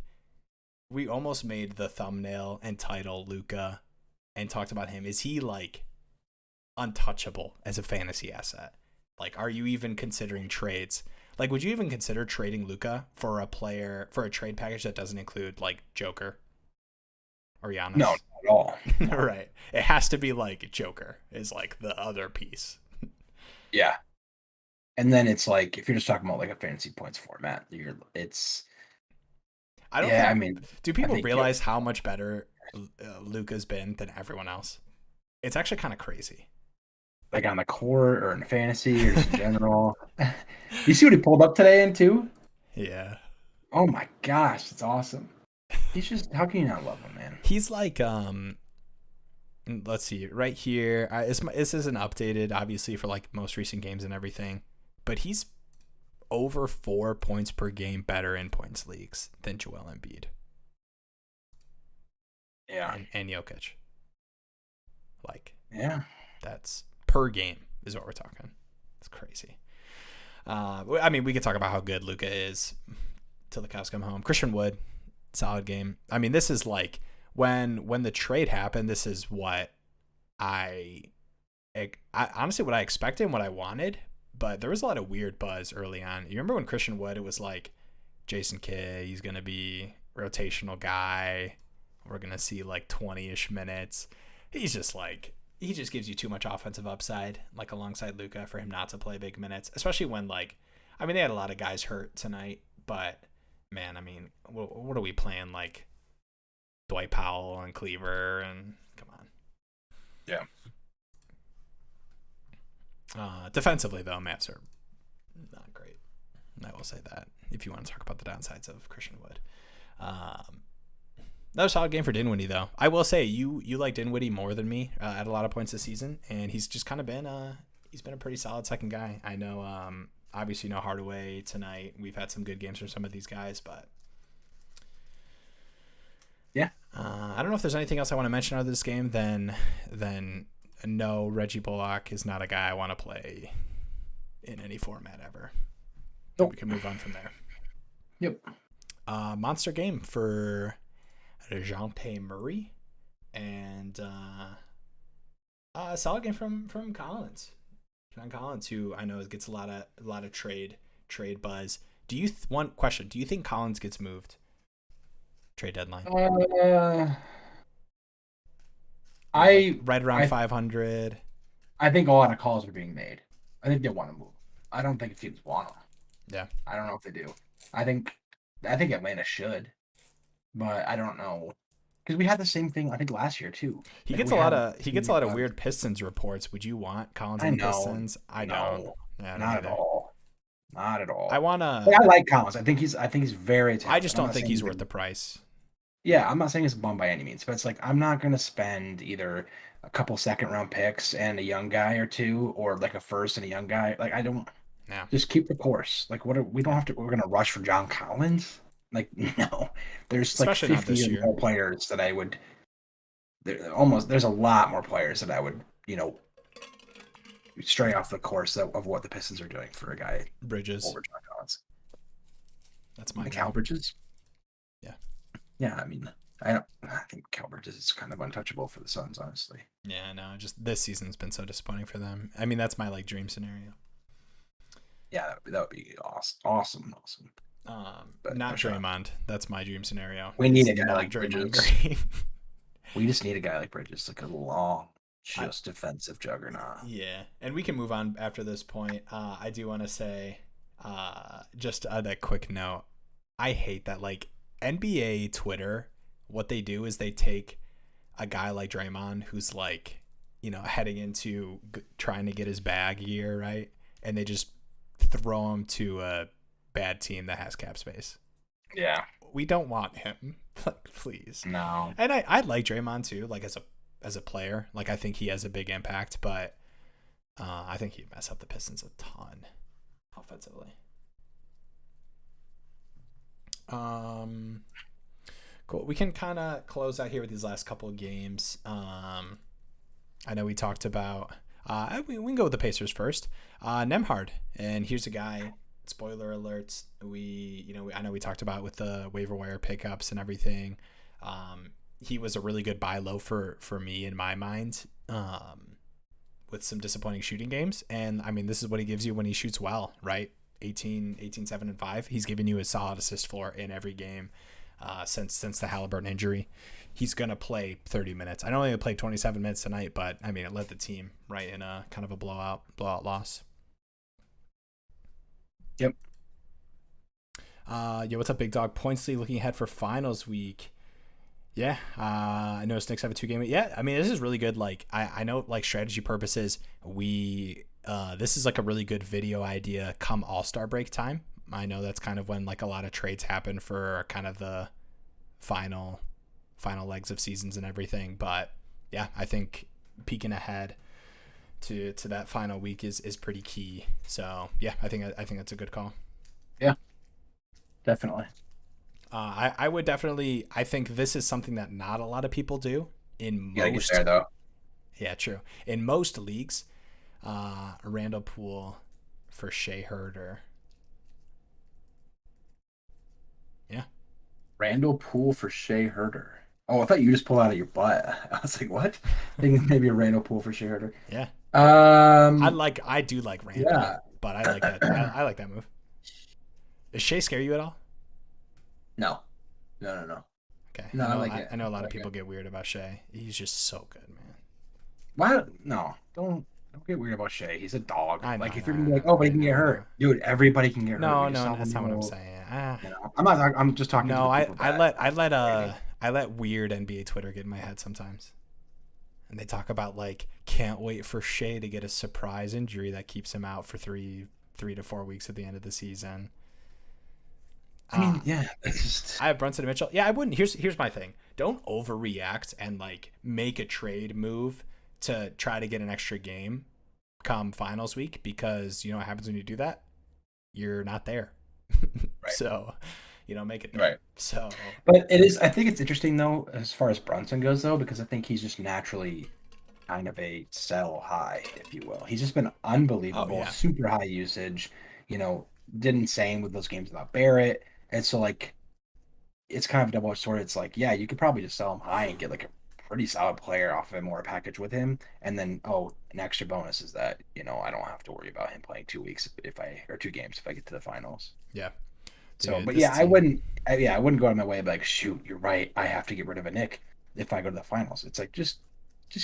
we almost made the thumbnail and title Luka, and talked about him. Is he like untouchable as a fantasy asset? Like, are you even considering trades? Like, would you even consider trading Luka for a trade package that doesn't include like Joker or No, not Giannis? at all. No. Right. It has to be like Joker is like the other piece. Yeah. And then it's like if you're just talking about like a fantasy points format, it's I don't yeah. I think. mean, Do I people think realize how much better Luka's been than everyone else? It's actually kind of crazy. like on the court or in fantasy or just in general. You see what he pulled up today in too? Yeah. Oh my gosh, it's awesome. He's just how can you not love him, man? He's like let's see right here. This isn't updated obviously for like most recent games and everything, but he's over 4 points per game better in points leagues than Joel Embiid Yeah. and Jokic. Like, Yeah. that's per game is what we're talking. It's crazy. I mean, we could talk about how good Luka is till the cows come home. Christian Wood, solid game. I mean, this is like when the trade happened. This is what I honestly what I expected and what I wanted. But there was a lot of weird buzz early on. You remember when Christian Wood? It was like Jason Kidd. He's gonna be rotational guy. We're gonna see like 20-ish minutes. He's just like he just gives you too much offensive upside, like alongside Luka, for him not to play big minutes, especially when like, I mean, they had a lot of guys hurt tonight, but man, I mean, what are we playing like Dwight Powell and Cleaver and come on. Yeah. Defensively though, Mavs are not great. I will say that if you want to talk about the downsides of Christian Wood. That was a solid game for Dinwiddie, though. I will say you like Dinwiddie more than me at a lot of points this season, and he's just kind of been he's been a pretty solid second guy. I know, obviously, no Hardaway tonight. We've had some good games from some of these guys, but yeah, I don't know if there's anything else I want to mention out of this game. Then no, Reggie Bullock is not a guy I want to play in any format ever. Nope. We can move on from there. Yep. Monster game for DeJounte Murray, and a solid game from Collins, John Collins, who I know gets a lot of trade buzz. One question? Do you think Collins gets moved trade deadline? Right around 500. I think a lot of calls are being made. I think they want to move. I don't think teams want them. Yeah. I don't know if they do. I think Atlanta should. But I don't know because we had the same thing I think last year too. He gets a lot of weird Pistons reports. Would you want Collins on the Pistons? I don't. Yeah, not at all. Not at all. I like Collins. I think he's very talented. I just don't think he's worth the price. Yeah, I'm not saying it's a bum by any means, but it's like I'm not gonna spend either a couple second round picks and a young guy or two, or like a first and a young guy. Like I don't. Yeah. Just keep the course. Like we don't have to. We're gonna rush for John Collins. Like no, there's especially like 50 more players that I would. There's a lot more players that I would stray off the course of what the Pistons are doing for a guy Bridges over John Collins. That's my Cal Bridges. Yeah, yeah. I mean, I think Cal Bridges is kind of untouchable for the Suns, honestly. Yeah, no, just this season's been so disappointing for them. I mean, that's my like dream scenario. Yeah, that would be awesome. But not Draymond. That's my dream scenario. We need a guy like Bridges. We just need a guy like Bridges, like a long, just defensive juggernaut. Yeah, and we can move on after this point. I do want to say, just that quick note. I hate that like NBA Twitter. What they do is they take a guy like Draymond, who's like, heading into trying to get his bag year, right, and they just throw him to a bad team that has cap space. Yeah, we don't want him. Like, please. No. And I like Draymond too, like as a player. Like I think he has a big impact, but I think he'd mess up the Pistons a ton offensively. Cool. We can kind of close out here with these last couple of games. I know we talked about. We can go with the Pacers first. Nembhard, and here's a guy. Spoiler alerts. I know we talked about with the waiver wire pickups and everything. He was a really good buy low for me in my mind. with some disappointing shooting games. And I mean, this is what he gives you when he shoots well, right? 18, 7, and 5. He's given you a solid assist floor in every game since the Halliburton injury. He's going to play 30 minutes. I know he played 27 minutes tonight, but I mean, it led the team right in a kind of a blowout loss. Yep. Yeah, what's up, Big Dog? Points lead looking ahead for finals week. Yeah, I know Knicks have a 2-game. Yeah, I mean, this is really good. Like, I know, like, strategy purposes, this is like a really good video idea come All-Star break time. I know that's kind of when like a lot of trades happen for kind of the final legs of seasons and everything. But yeah, I think peeking ahead to that final week is pretty key. So yeah, I think that's a good call. Yeah, definitely. I would definitely. I think this is something that not a lot of people do in Yeah, most. get there though. Yeah, true. In most leagues, Randall Poole for Shea Herder. Yeah. Randall Poole for Shea Herder. Oh, I thought you just pulled out of your butt. I was like, what? Thinking maybe a Randall Poole for Shea Herder. Yeah. Um, I do like Randall, yeah. but I like that. I like that move. Does Shea scare you at all? No. No. Okay. No, I like it. I know a lot I of like people it. get weird about Shea. He's just so good, man. Why? No, don't get weird about Shea. He's a dog. I know. Like I if know. you're gonna be like, oh, but he can get I know. hurt, dude. Everybody can get hurt. No, We just no, saw that's not what I'm Romeo. saying. I'm not. I'm just talking to No, the I people I that. let Rating. I let weird NBA Twitter get in my head sometimes, and they talk about like can't wait for Shea to get a surprise injury that keeps him out for 3 to 4 weeks at the end of the season. I mean, yeah, it's just. I have Brunson and Mitchell. Yeah, I wouldn't. Here's my thing. Don't overreact and like make a trade move to try to get an extra game come finals week, because you know what happens when you do that? You're not there. Right. So, make it there. Right. So, But it is. I think it's interesting though, as far as Brunson goes, though, because I think he's just naturally kind of a sell high, if you will. He's just been oh unbelievable, yeah, super high usage. Did insane with those games without Barrett, and so like it's kind of a double-edged sword. It's like, yeah, you could probably just sell him high and get like a pretty solid player off of him or a package with him, and then an extra bonus is that I don't have to worry about him playing 2 weeks or 2 games if I get to the finals. yeah, So, dude. but This yeah, team. I wouldn't go out of my way and be like, shoot, you're right, I have to get rid of a Nick if I go to the finals. It's like just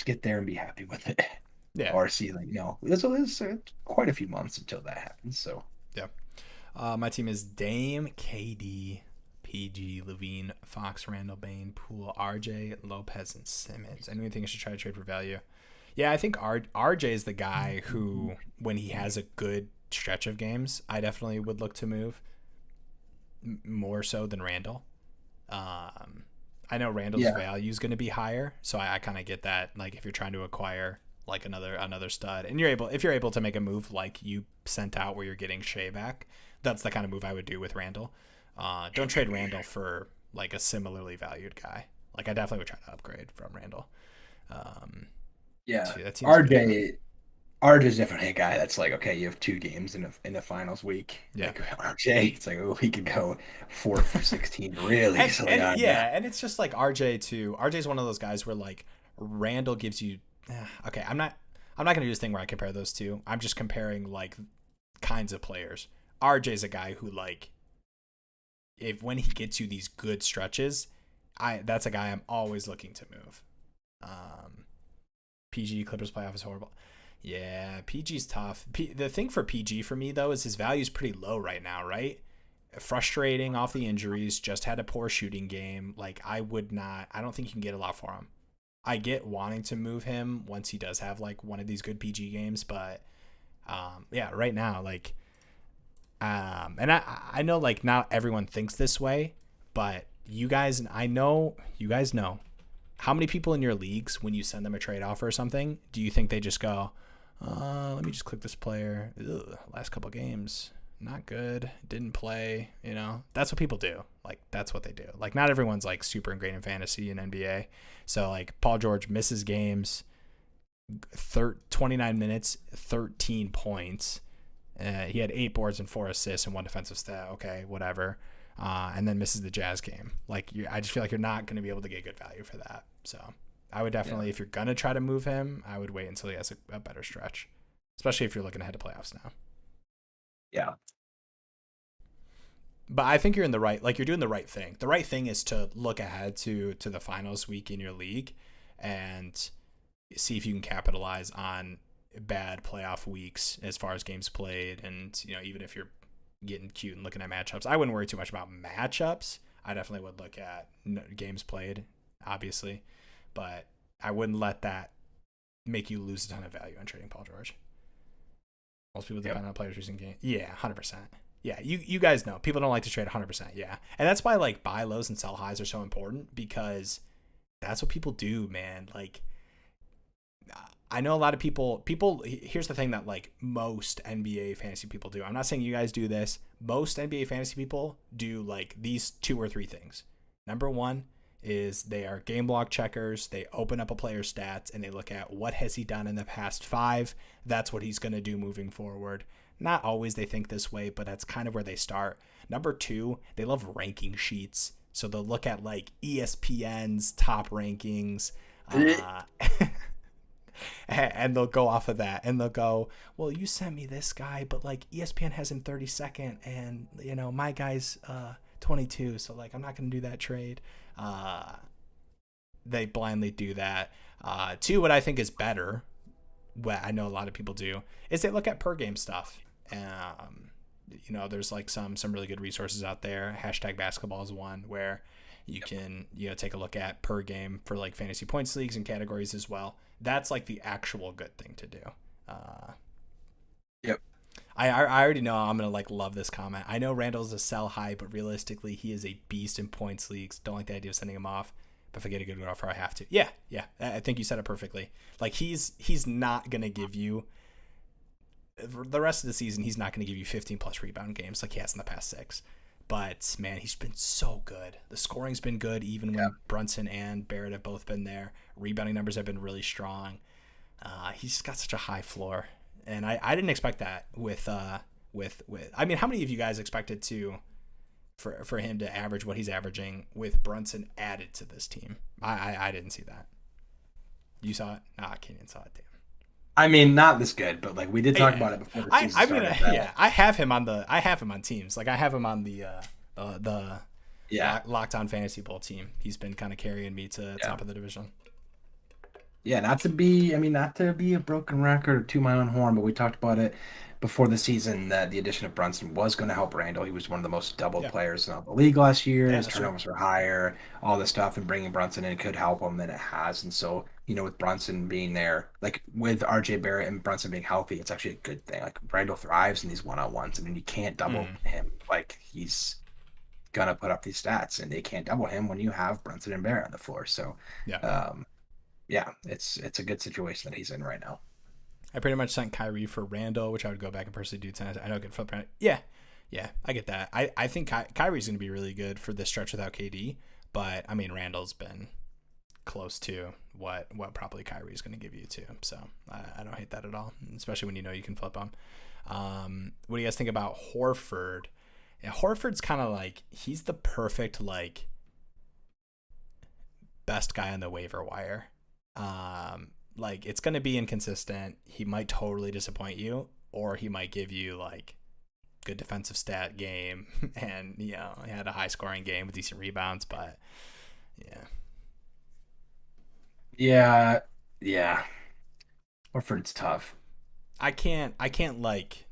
get there and be happy with it, Yeah, or see like there's quite a few months until that happens. So yeah. My team is Dame, KD, PG, Levine, Fox, Randall, Bain, Poole, RJ, Lopez, and Simmons. Anyone think I should try to trade for value? Yeah, I think RJ is the guy who, when he has a good stretch of games, I definitely would look to move more so than Randall. I know Randall's yeah, value is going to be higher, so I kind of get that. Like if you're trying to acquire like another stud, and if you're able to make a move like you sent out where you're getting Shea back, that's the kind of move I would do with Randall. Don't trade Randall for like a similarly valued guy. Like I definitely would try to upgrade from Randall. yeah. That team's good. RJ's definitely a guy that's like, okay, you have 2 games in the finals week. Yeah. Like RJ, it's like, oh, he could go 4 for 16 really easily on you. Yeah, and it's just like RJ too. RJ's one of those guys where like Randall gives you. Okay, I'm not gonna do this thing where I compare those two. I'm just comparing like kinds of players. RJ's a guy who like, if when he gets you these good stretches, that's a guy I'm always looking to move. PG Clippers playoff is horrible. Yeah, PG's tough. The thing for PG for me though is his value is pretty low right now, right? Frustrating off the injuries, just had a poor shooting game. Like I don't think you can get a lot for him. I get wanting to move him once he does have like one of these good PG games, but yeah, right now, like and I know like not everyone thinks this way, but you guys know how many people in your leagues, when you send them a trade offer or something, do you think they just go, let me just click this player. Ugh, last couple games, not good. Didn't play. That's what people do. Like, that's what they do. Like, not everyone's like super ingrained in fantasy and NBA. So like Paul George misses games, 29 minutes, 13 points. He had 8 boards and 4 assists and 1 defensive stat. Okay, whatever. And then misses the Jazz game. Like, I just feel like you're not going to be able to get good value for that. So I would definitely, if you're gonna try to move him, I would wait until he has a better stretch, especially if you're looking ahead to playoffs now. Yeah. But I think you're in the right, like you're doing the right thing. The right thing is to look ahead to the finals week in your league and see if you can capitalize on bad playoff weeks as far as games played. And, even if you're getting cute and looking at matchups, I wouldn't worry too much about matchups. I definitely would look at games played, obviously, but I wouldn't let that make you lose a ton of value on trading Paul George. Most people depend on players using game. Yeah, 100%. Yeah, you guys know people don't like to trade 100%. Yeah, and that's why like buy lows and sell highs are so important, because that's what people do, man. Like, I know a lot of people. Here's the thing that like most NBA fantasy people do. I'm not saying you guys do this. Most NBA fantasy people do like these 2 or 3 things. Number one is they are game log checkers. They open up a player's stats and they look at what has he done in the past 5. That's what he's going to do moving forward. Not always they think this way, but that's kind of where they start. Number 2, they love ranking sheets. So they'll look at like ESPN's top rankings, and they'll go off of that, and they'll go, well, you sent me this guy, but like ESPN has him 32nd, and my guy's 22, so like I'm not going to do that trade. They blindly do that. 2, what I think is better, what I know a lot of people do, is they look at per game stuff. There's like some really good resources out there. Hashtag basketball is one where you can take a look at per game for like fantasy points leagues and categories as well. That's like the actual good thing to do. Yep. I already know I'm gonna like love this comment. I know Randall's a sell high, but realistically he is a beast in points leagues. Don't like the idea of sending him off. But if I get a good offer, I have to. Yeah. I think you said it perfectly. Like he's not gonna give you the rest of the season. He's not gonna give you 15 plus rebound games like he has in the past 6. But man, he's been so good. The scoring's been good, even when Brunson and Barrett have both been there. Rebounding numbers have been really strong. He's just got such a high floor, and I didn't expect that with. I mean, how many of you guys expected for him to average what he's averaging with Brunson added to this team? I didn't see that. You saw it? Nah, Kenyon saw it. Damn. I mean, not this good, but like we did talk about it before the season started. I have him on teams. Like I have him on the Locked On Fantasy Bowl team. He's been kind of carrying me to top of the division. Yeah, not to be a broken record or to my own horn, but we talked about it before the season that the addition of Brunson was going to help Randall. He was one of the most doubled players in the league last year. His turnovers were higher, all this stuff, and bringing Brunson in could help him, and it has. And so, with Brunson being there, like with RJ Barrett and Brunson being healthy, it's actually a good thing. Like Randall thrives in these one-on-ones. I mean, you can't double him. Like he's gonna put up these stats, and they can't double him when you have Brunson and Barrett on the floor. So, it's a good situation that he's in right now. I pretty much sent Kyrie for Randall, which I would go back and personally do tonight. I know I could flip around. Yeah, I get that. I think Kyrie's going to be really good for this stretch without KD, but I mean Randall's been close to what probably Kyrie's going to give you too. So I don't hate that at all, especially when you can flip him. What do you guys think about Horford? Yeah, Horford's kind of like he's the perfect like best guy on the waiver wire. Like it's going to be inconsistent. He might totally disappoint you, or he might give you like good defensive stat game and he had a high scoring game with decent rebounds, but yeah. Horford's tough. I can't like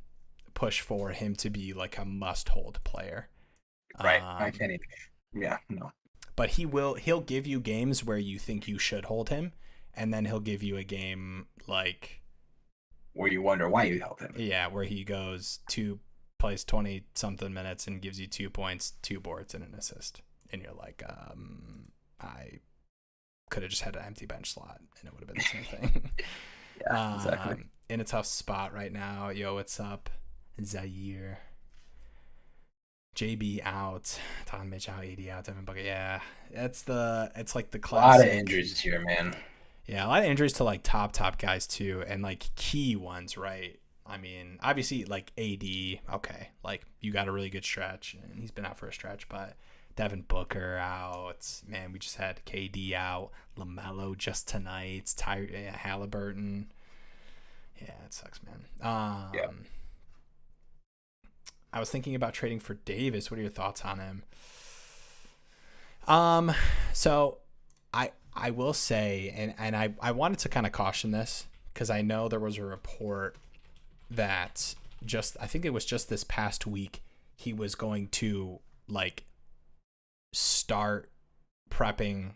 push for him to be like a must hold player. Right. I can't even. Yeah, no. But he'll give you games where you think you should hold him. And then he'll give you a game like where you wonder why you held him. Yeah, where he plays 20 something minutes and gives you 2 points, 2 boards, and an assist. And you're like, I could have just had an empty bench slot and it would have been the same thing. Yeah, exactly. In a tough spot right now. Yo, what's up? Zaire. JB out, Tom Mitch out, AD out, Devin Bucket. Yeah, it's like the classic. A lot of injuries this year, man. Yeah, a lot of injuries to like top guys too, and like key ones, right? I mean, obviously like AD, okay, like you got a really good stretch, and he's been out for a stretch, but Devin Booker out. Man, we just had KD out. LaMelo just tonight. Halliburton. Yeah, it sucks, man. Yeah. I was thinking about trading for Davis. What are your thoughts on him? So I will say, and I wanted to kind of caution this because I know there was a report that just I think it was just this past week he was going to like start prepping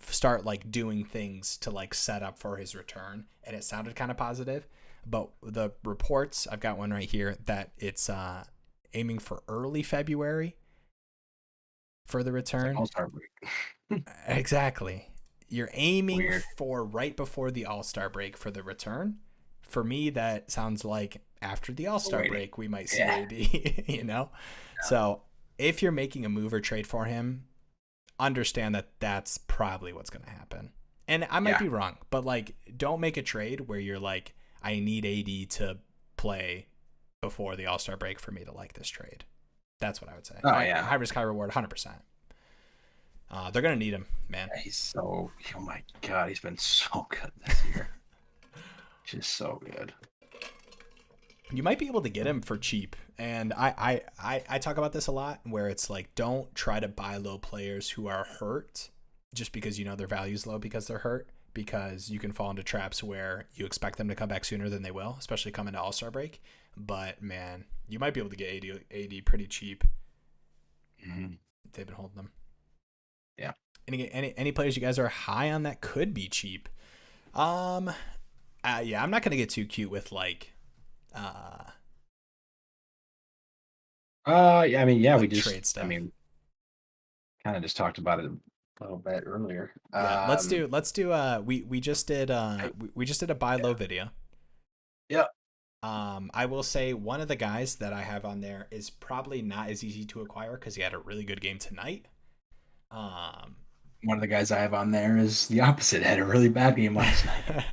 start like doing things to like set up for his return, and it sounded kind of positive, but the reports, I've got one right here, that it's aiming for early February for the It's like return. All-Star break. Exactly. You're aiming Weird. for right before the All-Star break for the return. For me, that sounds like after the We're All-Star waiting. break, we might see Yeah. AD, you know? So if you're making a move or trade for him, understand that that's probably what's going to happen. And I might Yeah. be wrong, but like, don't make a trade where you're like, I need AD to play before the All-Star break for me to like this trade. That's what I would say. Oh yeah. High risk, high reward, 100%. They're going to need him, man. He's so. Oh my God, he's been so good this year. Just so good. You might be able to get him for cheap. And I talk about this a lot where it's like, don't try to buy low players who are hurt just because you know their value's low because they're hurt, because you can fall into traps where you expect them to come back sooner than they will, especially coming to All-Star break. But man, you might be able to get AD pretty cheap. Mm-hmm. They've been holding them. Yeah. Any players you guys are high on that could be cheap? Yeah, I'm not gonna get too cute with like Yeah. I mean, yeah. We like just. trade I stuff. mean, kind of just talked about it a little bit earlier. Yeah, let's do we just did we just did a buy low Yeah. video. Yeah. I will say one of the guys that I have on there is probably not as easy to acquire because he had a really good game tonight. Um, One of the guys I have on there is the opposite. Had a really bad game last night.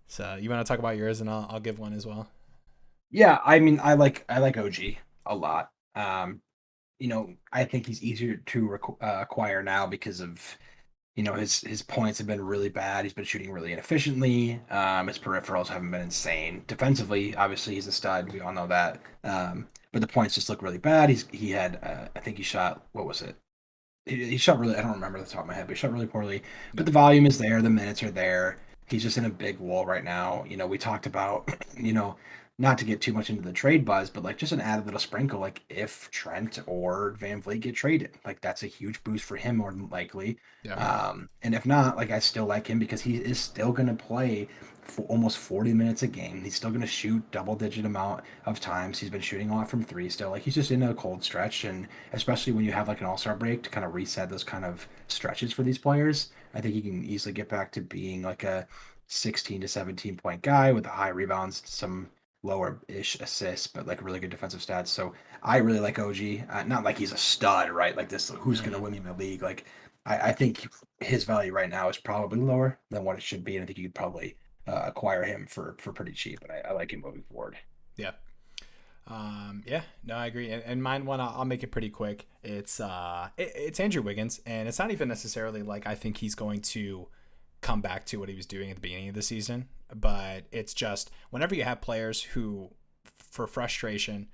so you want to talk about yours, and I'll give one as well. Yeah, I mean, I like OG a lot. I think he's easier to acquire now because of his points have been really bad. He's been shooting really inefficiently. His peripherals haven't been insane. Defensively, obviously, he's a stud. We all know that. But the points just look really bad. He had I think he shot, what was it? He shot really, I don't remember off the top of my head, but he shot really poorly. Yeah, But the volume is there, the minutes are there. He's just in a big wall right now. We talked about, not to get too much into the trade buzz, but like just an added little sprinkle, like if Trent or Van Vliet get traded, like that's a huge boost for him more than likely. yeah, And if not, like I still like him because he is still going to play for almost 40 minutes a game. He's still going to shoot double-digit amount of times. He's been shooting a lot from three still. Like he's just in a cold stretch, and especially when you have like an All-Star break to kind of reset those kind of stretches for these players, I think he can easily get back to being like a 16 to 17 point guy with the high rebounds, some lower-ish assists, but like really good defensive stats. So I really like OG. Not like he's a stud, right? Like this, who's going to mm-hmm. win me my league? Like I think his value right now is probably lower than what it should be, and I think you could probably acquire him for pretty cheap. And I like him moving forward. Yeah. Yeah, no, I agree. And mine one, I'll make it pretty quick. It's Andrew Wiggins, and it's not even necessarily like I think he's going to come back to what he was doing at the beginning of the season, but it's just whenever you have players who, for frustration,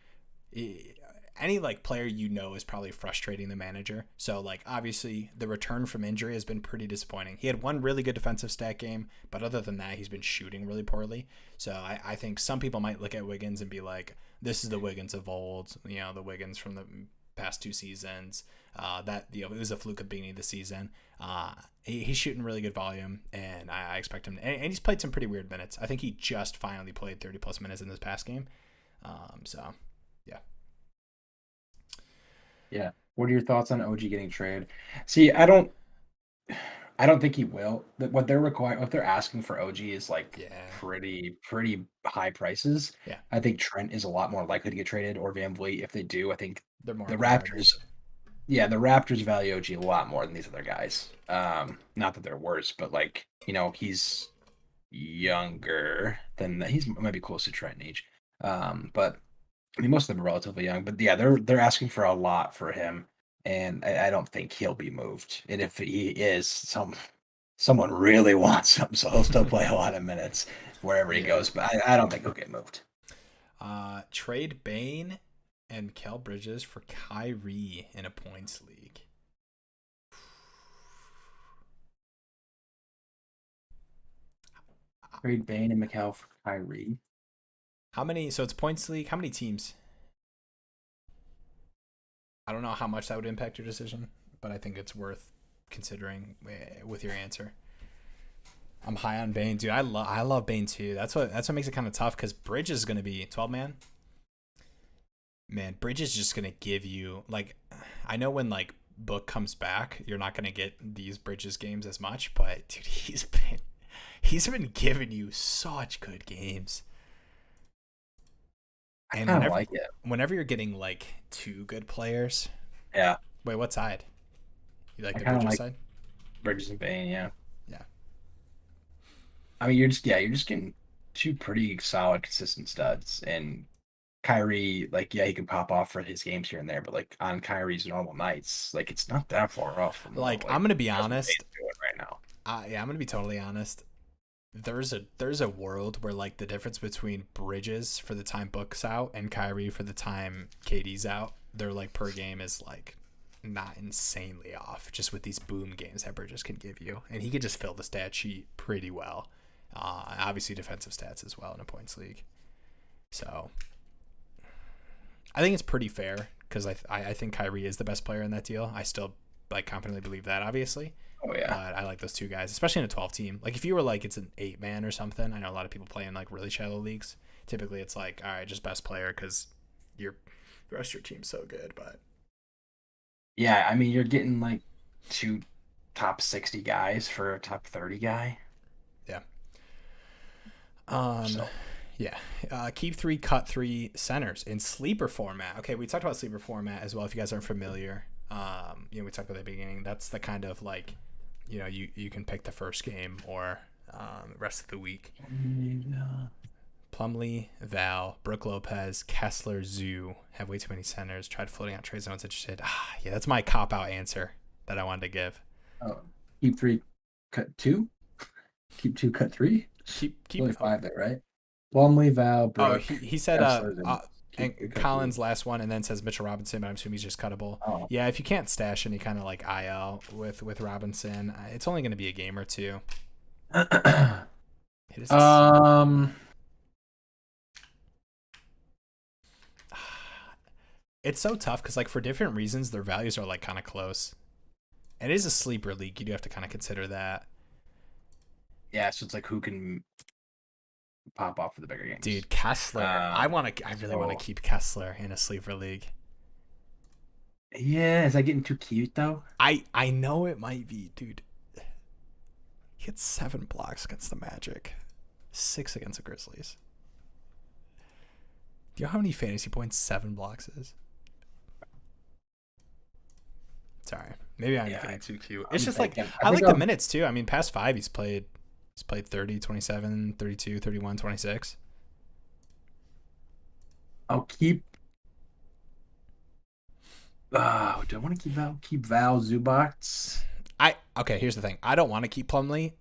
any like player is probably frustrating the manager. So like obviously the return from injury has been pretty disappointing. He had one really good defensive stat game, but other than that, he's been shooting really poorly. So I think some people might look at Wiggins and be like, this is the Wiggins of old, the Wiggins from the past two seasons. That it was a fluke at the beginning of the season. He's shooting really good volume, and I expect him. And he's played some pretty weird minutes. I think he just finally played 30 plus minutes in this past game. So yeah. Yeah. What are your thoughts on OG getting traded? See, I don't think he will. What what they're asking for OG is like Yeah. pretty high prices. Yeah. I think Trent is a lot more likely to get traded, or Van Vliet if they do. I think They're more the acquirable. Raptors, yeah, the Raptors value OG a lot more than these other guys. Not that they're worse, but like he's younger than he's maybe close to Trent in age. But I mean most of them are relatively young. But yeah, they're asking for a lot for him, and I don't think he'll be moved. And if he is, someone really wants him, so he'll still play a lot of minutes wherever he Yeah. goes. But I don't think he'll get moved. Trade Bane and Kel Bridges for Kyrie in a points league. Trade Bane and McHale for Kyrie. How many? So it's points league. How many teams? I don't know how much that would impact your decision, but I think it's worth considering with your answer. I'm high on Bane, dude. I love Bane too. That's what makes it kind of tough because Bridge is going to be 12 man. Man, Bridge is just going to give you like, I know when like Book comes back, you're not going to get these Bridges games as much, but dude, he's been giving you such good games. I And kind of like it. whenever you're getting like two good players, Yeah, wait, what side? You like I the kind of Bridges like side? Bridges and Bane. Yeah, Yeah. I mean, you're just getting two pretty solid, consistent studs. And Kyrie, like, yeah, he can pop off for his games here and there, but like on Kyrie's normal nights, like it's not that far off from what Like like I'm gonna be President honest. Bane's doing right now. Yeah, I'm gonna be totally honest. There's a world where like the difference between Bridges for the time Book's out and Kyrie for the time KD's out, their like per game is like not insanely off. Just with these boom games that Bridges can give you, and he could just fill the stat sheet pretty well. Obviously defensive stats as well in a points league. So I think it's pretty fair because I think Kyrie is the best player in that deal. I still like confidently believe that, obviously. Oh yeah, But I like those two guys, especially in a 12 team. Like if you were like it's an 8 man or something. I know a lot of people play in like really shallow leagues. Typically, it's like all right, just best player because the rest of your team's so good. But yeah. I mean, you're getting like two top 60 guys for a top 30 guy. yeah, um, So yeah. Keep three, cut three centers in sleeper format. Okay, we talked about sleeper format as well. If you guys aren't familiar, we talked about at the beginning. That's the kind of like, you can pick the first game or rest of the week. Plumlee, Val, Brooke Lopez, Kessler, Zoo have way too many centers. Tried floating out trades. No one's interested. Yeah, that's my cop out answer that I wanted to give. oh, keep three, cut two. Keep two, cut three. Keep. Only five there, right? Plumlee, Val, Oh, Brooke, he said Kessler, and and keep two, cut two. Collins last one, and then says Mitchell Robinson, but I'm assuming he's just cuttable. Oh, Yeah, if you can't stash any kind of like IL with Robinson, it's only going to be a game or two. It is. It's so tough because like for different reasons, their values are like kind of close. And it is a sleeper league. You do have to kind of consider that. yeah. So it's like who can pop off for the bigger games. Dude, Kessler. I really want to So keep Kessler in a sleeper league. yeah, is that getting too cute though? I know it might be, dude. He gets 7 blocks against the Magic, 6 against the Grizzlies. Do you know how many fantasy points 7 blocks is? Sorry, maybe I'm getting too cute. It's just like I like the minutes too. I mean, past 5 he's played 30, 27, 32, 31, 26. I'll keep. Do I want to keep Val Zubats? Okay, here's the thing. I don't want to keep Plumlee.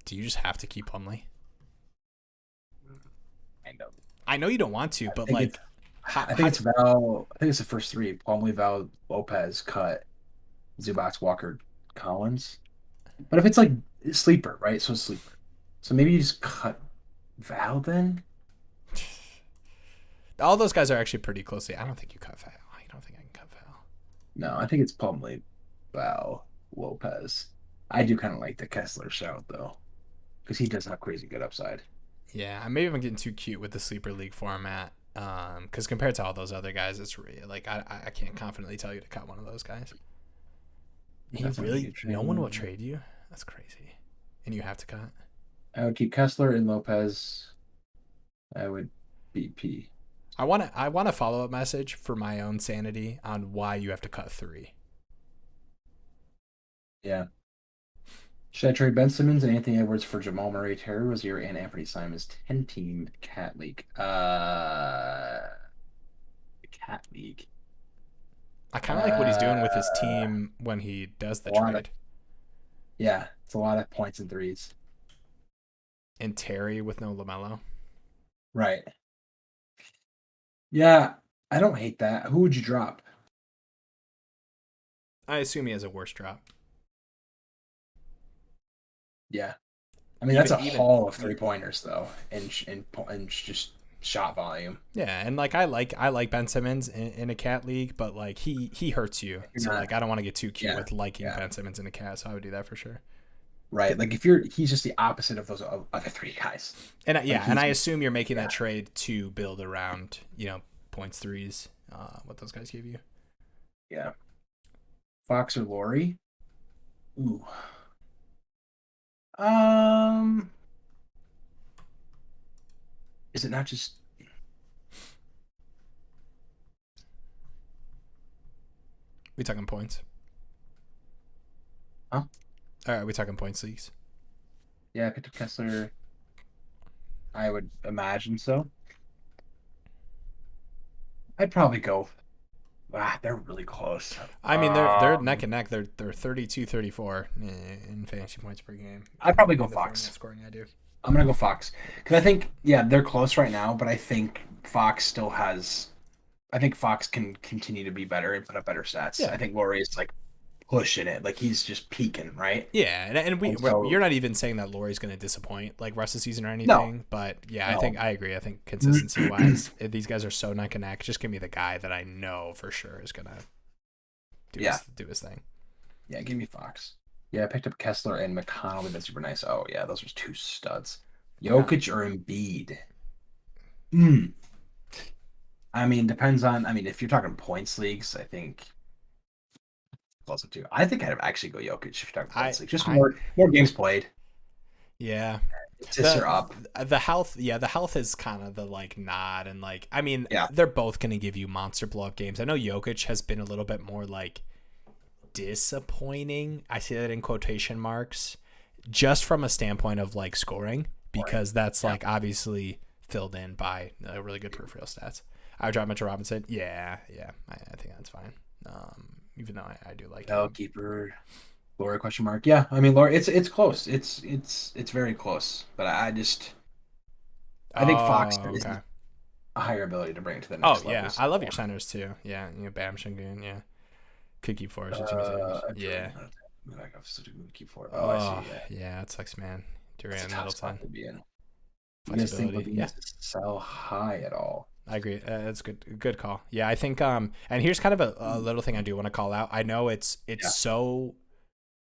Do you just have to keep Plumlee? I know you don't want to, but like, I think it's Val. I think it's the first three: Plumlee, Val, Lopez, Cut, Zubats, Walker, Collins. But if it's like sleeper, right? So sleeper. So maybe you just cut Val then. all those guys are actually pretty closely. I don't think you cut Val. I don't think I can cut Val. No, I think it's Plumlee, Val, Lopez. I do kind of like the Kessler shout though, because he does have crazy good upside. Yeah, maybe I'm getting too cute with the sleeper league format. Because compared to all those other guys, it's really like I can't confidently tell you to cut one of those guys. You really, no one will trade you. That's crazy, and you have to cut. I would keep Kessler and Lopez. I would BP. I want a follow up message for my own sanity on why you have to cut 3. Yeah. Should I trade Ben Simmons and Anthony Edwards for Jamal Murray, Terry Rozier, and Anthony Simons 10-team cat league? Cat league. I kind of like what he's doing with his team when he does the A lot of trade. yeah, it's a lot of points and threes. And Terry with no LaMelo. Right. Yeah, I don't hate that. Who would you drop? I assume he has a worse drop. Yeah. I mean, that's Even a even haul of 3-pointers though, and just shot volume. yeah, and like I like Ben Simmons in a cat league, but like he hurts you. You're So not. like I don't want to get too cute Yeah. with liking Yeah. Ben Simmons in a cat, so I would do that for sure. Right. Like he's just the opposite of those other three guys. And Like and he's I assume you're making yeah. that trade to build around, points threes, what those guys gave you. Yeah. Fox or Laurie? Ooh. Um, is it not just We talking points? huh? All right, we talking points leagues. Yeah, I picked up Kessler. I would imagine so. I'd probably go. They're really close. I mean, they're neck and neck. They're 32-34 in fantasy points per game. I'd probably go In the format Fox. scoring I do. I'm gonna go Fox because I think they're close right now, but I think Fox still has. I think Fox can continue to be better and put up better stats. Yeah. I think Laurie is like pushing it, like he's just peaking, right? Yeah, and And so you're not even saying that Laurie's going to disappoint like rest of the season or no, anything, but yeah, I no, think I agree. I think consistency wise, these guys are so neck and neck. Just give me the guy that I know for sure is going to do his thing. yeah, give me Fox. Yeah, I picked up Kessler and McConnell. That's super nice. Oh yeah, those are two studs. Jokic or Embiid? Hmm. I mean, depends on. I mean, if you're talking points leagues, I think closer to. I think I'd actually go Jokic if you're talking I points leagues. Just I more games played. yeah. Assists are up. The health, yeah, the health is kind of the like nod and like I mean, Yeah. they're both going to give you monster blow up games. I know Jokic has been a little bit more like disappointing. I say that in quotation marks, just from a standpoint of like scoring, because that's like obviously filled in by really good peripheral stats. I would drop Mitchell Robinson. Yeah, I think that's fine. Even though I do like No him. keeper. Laura question mark. Yeah, I mean Laura, it's close. It's very close. But I think Fox Oh, is okay. a higher ability to bring it to the Oh next level. yeah, I love your centers too. Yeah, Bam Shingun. Yeah, could keep Forrest and Jimmy Sanders. Yeah. I have to keep for it. Oh, I Oh see. Yeah, yeah, it sucks, man. that's a Durant, tough Middleton, spot to be in. You guys think flexibility. Levine Yeah, is so high at all? I agree. That's good. Good call. Yeah, I think. And here's kind of a little thing I do want to call out. I know it's Yeah. so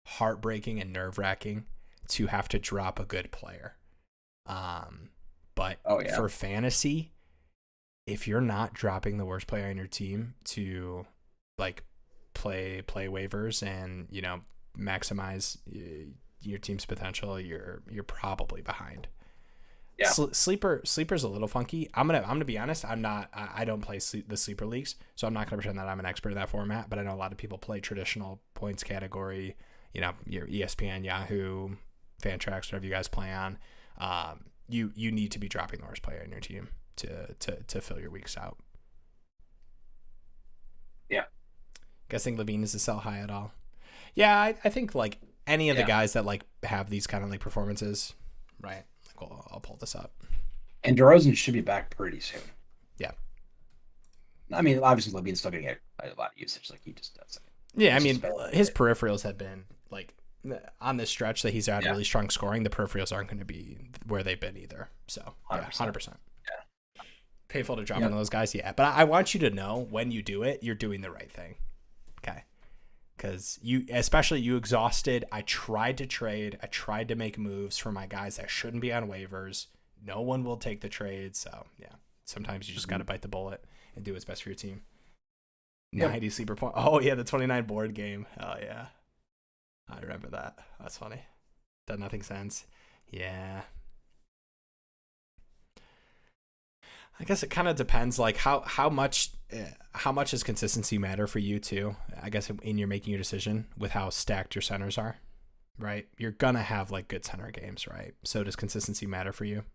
heartbreaking and nerve wracking to have to drop a good player. But Oh yeah. for fantasy, if you're not dropping the worst player on your team to like play waivers and maximize your team's potential, you're probably behind. Yeah. Sleeper's a little funky. I'm gonna be honest. I don't play the sleeper leagues, so I'm not gonna pretend that I'm an expert in that format. But I know a lot of people play traditional points category. Your ESPN, Yahoo, Fantrax, whatever you guys play on. You need to be dropping the worst player in your team to fill your weeks out. Yeah. Guessing Levine is to sell high at all. Yeah, I think like any of the guys that like have these kind of like performances, right? Like, I'll pull this up. And DeRozan should be back pretty soon. Yeah. I mean, obviously Levine's still getting a lot of usage, like he just does. Yeah, I mean, his peripherals have been like on this stretch that he's had really strong scoring. The peripherals aren't going to be where they've been either. So 100%. Yeah. Painful to drop one of those guys, yeah. But I want you to know when you do it, you're doing the right thing. Okay. Because you exhausted. I tried to trade. I tried to make moves for my guys that shouldn't be on waivers. No one will take the trade. So, yeah. Sometimes you just got to bite the bullet and do what's best for your team. 90 sleeper point. Oh, yeah, the 29 board game. Oh, yeah. I remember that. That's funny. Does nothing sense. Yeah. I guess it kind of depends, like how much does consistency matter for you too? I guess in your making your decision with how stacked your centers are, right? You're gonna have like good center games, right? So does consistency matter for you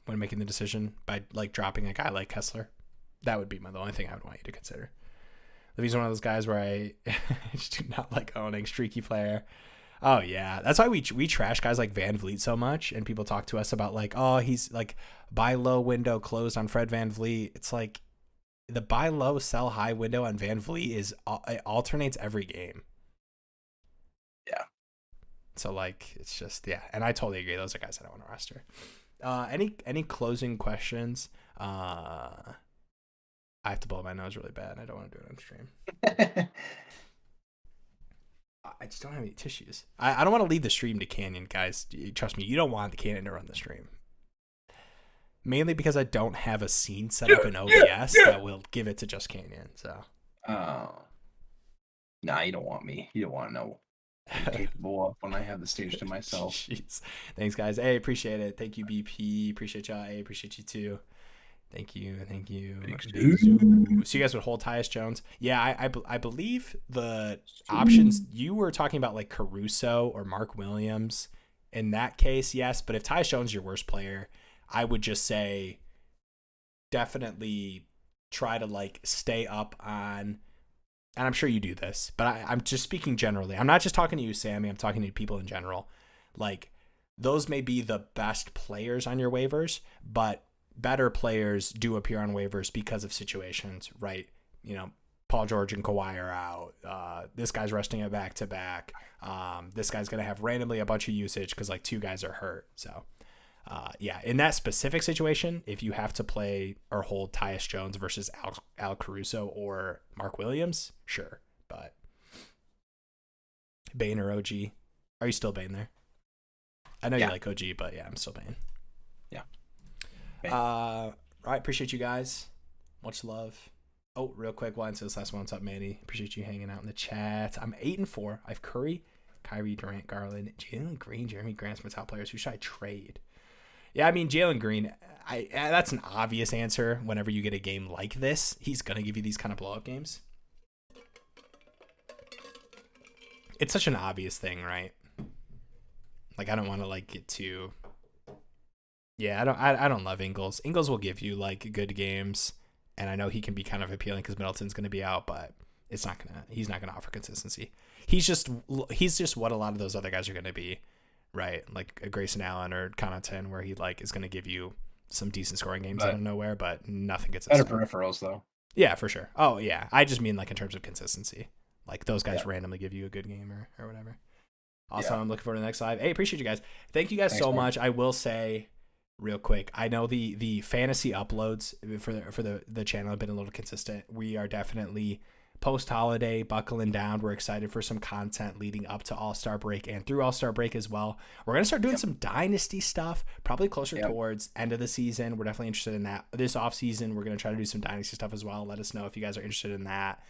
when making the decision by like dropping a guy like Kessler? That would be the only thing I would want you to consider. He's one of those guys where I just do not like owning. Streaky player. Oh yeah, that's why we trash guys like Van Vliet so much, and people talk to us about like, oh, he's like buy low window closed on Fred Van Vliet. It's like the buy low sell high window on Van Vliet it alternates every game. Yeah. So like it's just yeah, and I totally agree. Those are guys I don't want to roster. Any closing questions? I have to blow my nose really bad. I don't want to do it on stream. I just don't have any tissues. I don't want to leave the stream to Canyon, guys. Trust me, you don't want the Canyon to run the stream. Mainly because I don't have a scene set up in OBS that will give it to just Canyon. So. Oh. Nah, you don't want me. You don't want to know what I'm capable of when I have the stage to myself. Jeez. Thanks, guys. Hey, appreciate it. Thank you, BP. Appreciate y'all. Hey, appreciate you too. Thank you. So you guys would hold Tyus Jones? Yeah, I believe the options you were talking about, like Caruso or Mark Williams. In that case, yes. But if Tyus Jones is your worst player, I would just say definitely try to like stay up on. And I'm sure you do this, but I'm just speaking generally. I'm not just talking to you, Sammy. I'm talking to people in general. Like those may be the best players on your waivers, but better players do appear on waivers because of situations, right? You know, Paul George and Kawhi are out. This guy's resting a back-to-back. This guy's going to have randomly a bunch of usage because like two guys are hurt. So, yeah, in that specific situation, if you have to play or hold Tyus Jones versus Al Caruso or Mark Williams, sure. But Bane or OG, are you still Bane there? I know you like OG, but yeah, I'm still Bane. Yeah. All right, appreciate you guys. Much love. Oh, real quick, one to this last one. What's up, Manny? Appreciate you hanging out in the chat. I'm 8-4. I have Curry, Kyrie, Durant, Garland, Jalen Green, Jeremy Grant's my top players. Who should I trade? Yeah, I mean Jalen Green. That's an obvious answer. Whenever you get a game like this, he's gonna give you these kind of blow up games. It's such an obvious thing, right? Like I don't want to like get too. Yeah, I don't love Ingles. Ingles will give you like good games, and I know he can be kind of appealing because Middleton's going to be out, but he's not gonna offer consistency. He's just what a lot of those other guys are going to be, right? Like a Grayson Allen or Connaughton, where he like is going to give you some decent scoring games out of nowhere, but nothing gets better peripherals though. Yeah, for sure. Oh yeah, I just mean like in terms of consistency, like those guys randomly give you a good game or whatever. Also, I'm looking forward to the next live. Hey, appreciate you guys. Thank you guys so much. I will say, real quick, I know the fantasy uploads for the channel have been a little consistent. We are definitely post-holiday buckling down. We're excited for some content leading up to All-Star break and through All-Star break as well. We're going to start doing some dynasty stuff, probably closer towards end of the season. We're definitely interested in that. This off season, we're going to try to do some dynasty stuff as well. Let us know if you guys are interested in that.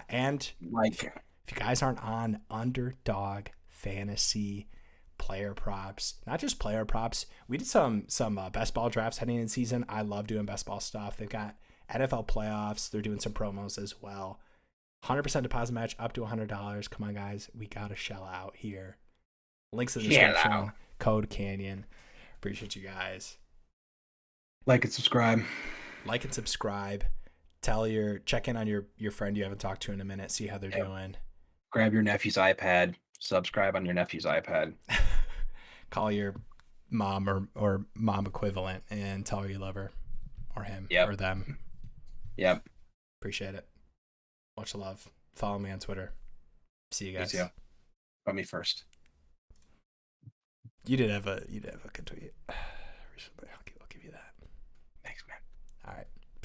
And if you guys aren't on Underdog Fantasy player props, not just player props, we did some best ball drafts heading in season. I love doing best ball stuff. They've got NFL playoffs. They're doing some promos as well. 100% deposit match up to $100. Come on, guys. We got to shell out here. Links in the description. Code Canyon. Appreciate you guys. Like and subscribe. Check in on your friend you haven't talked to in a minute. See how they're doing. Grab your nephew's iPad. Subscribe on your nephew's iPad. Call your mom or mom equivalent and tell her you love her or him or them. Yep. Appreciate it. Much love. Follow me on Twitter. See you guys. Me too. Put me first. You did have a good tweet recently. I'll give you that. Thanks, man. All right.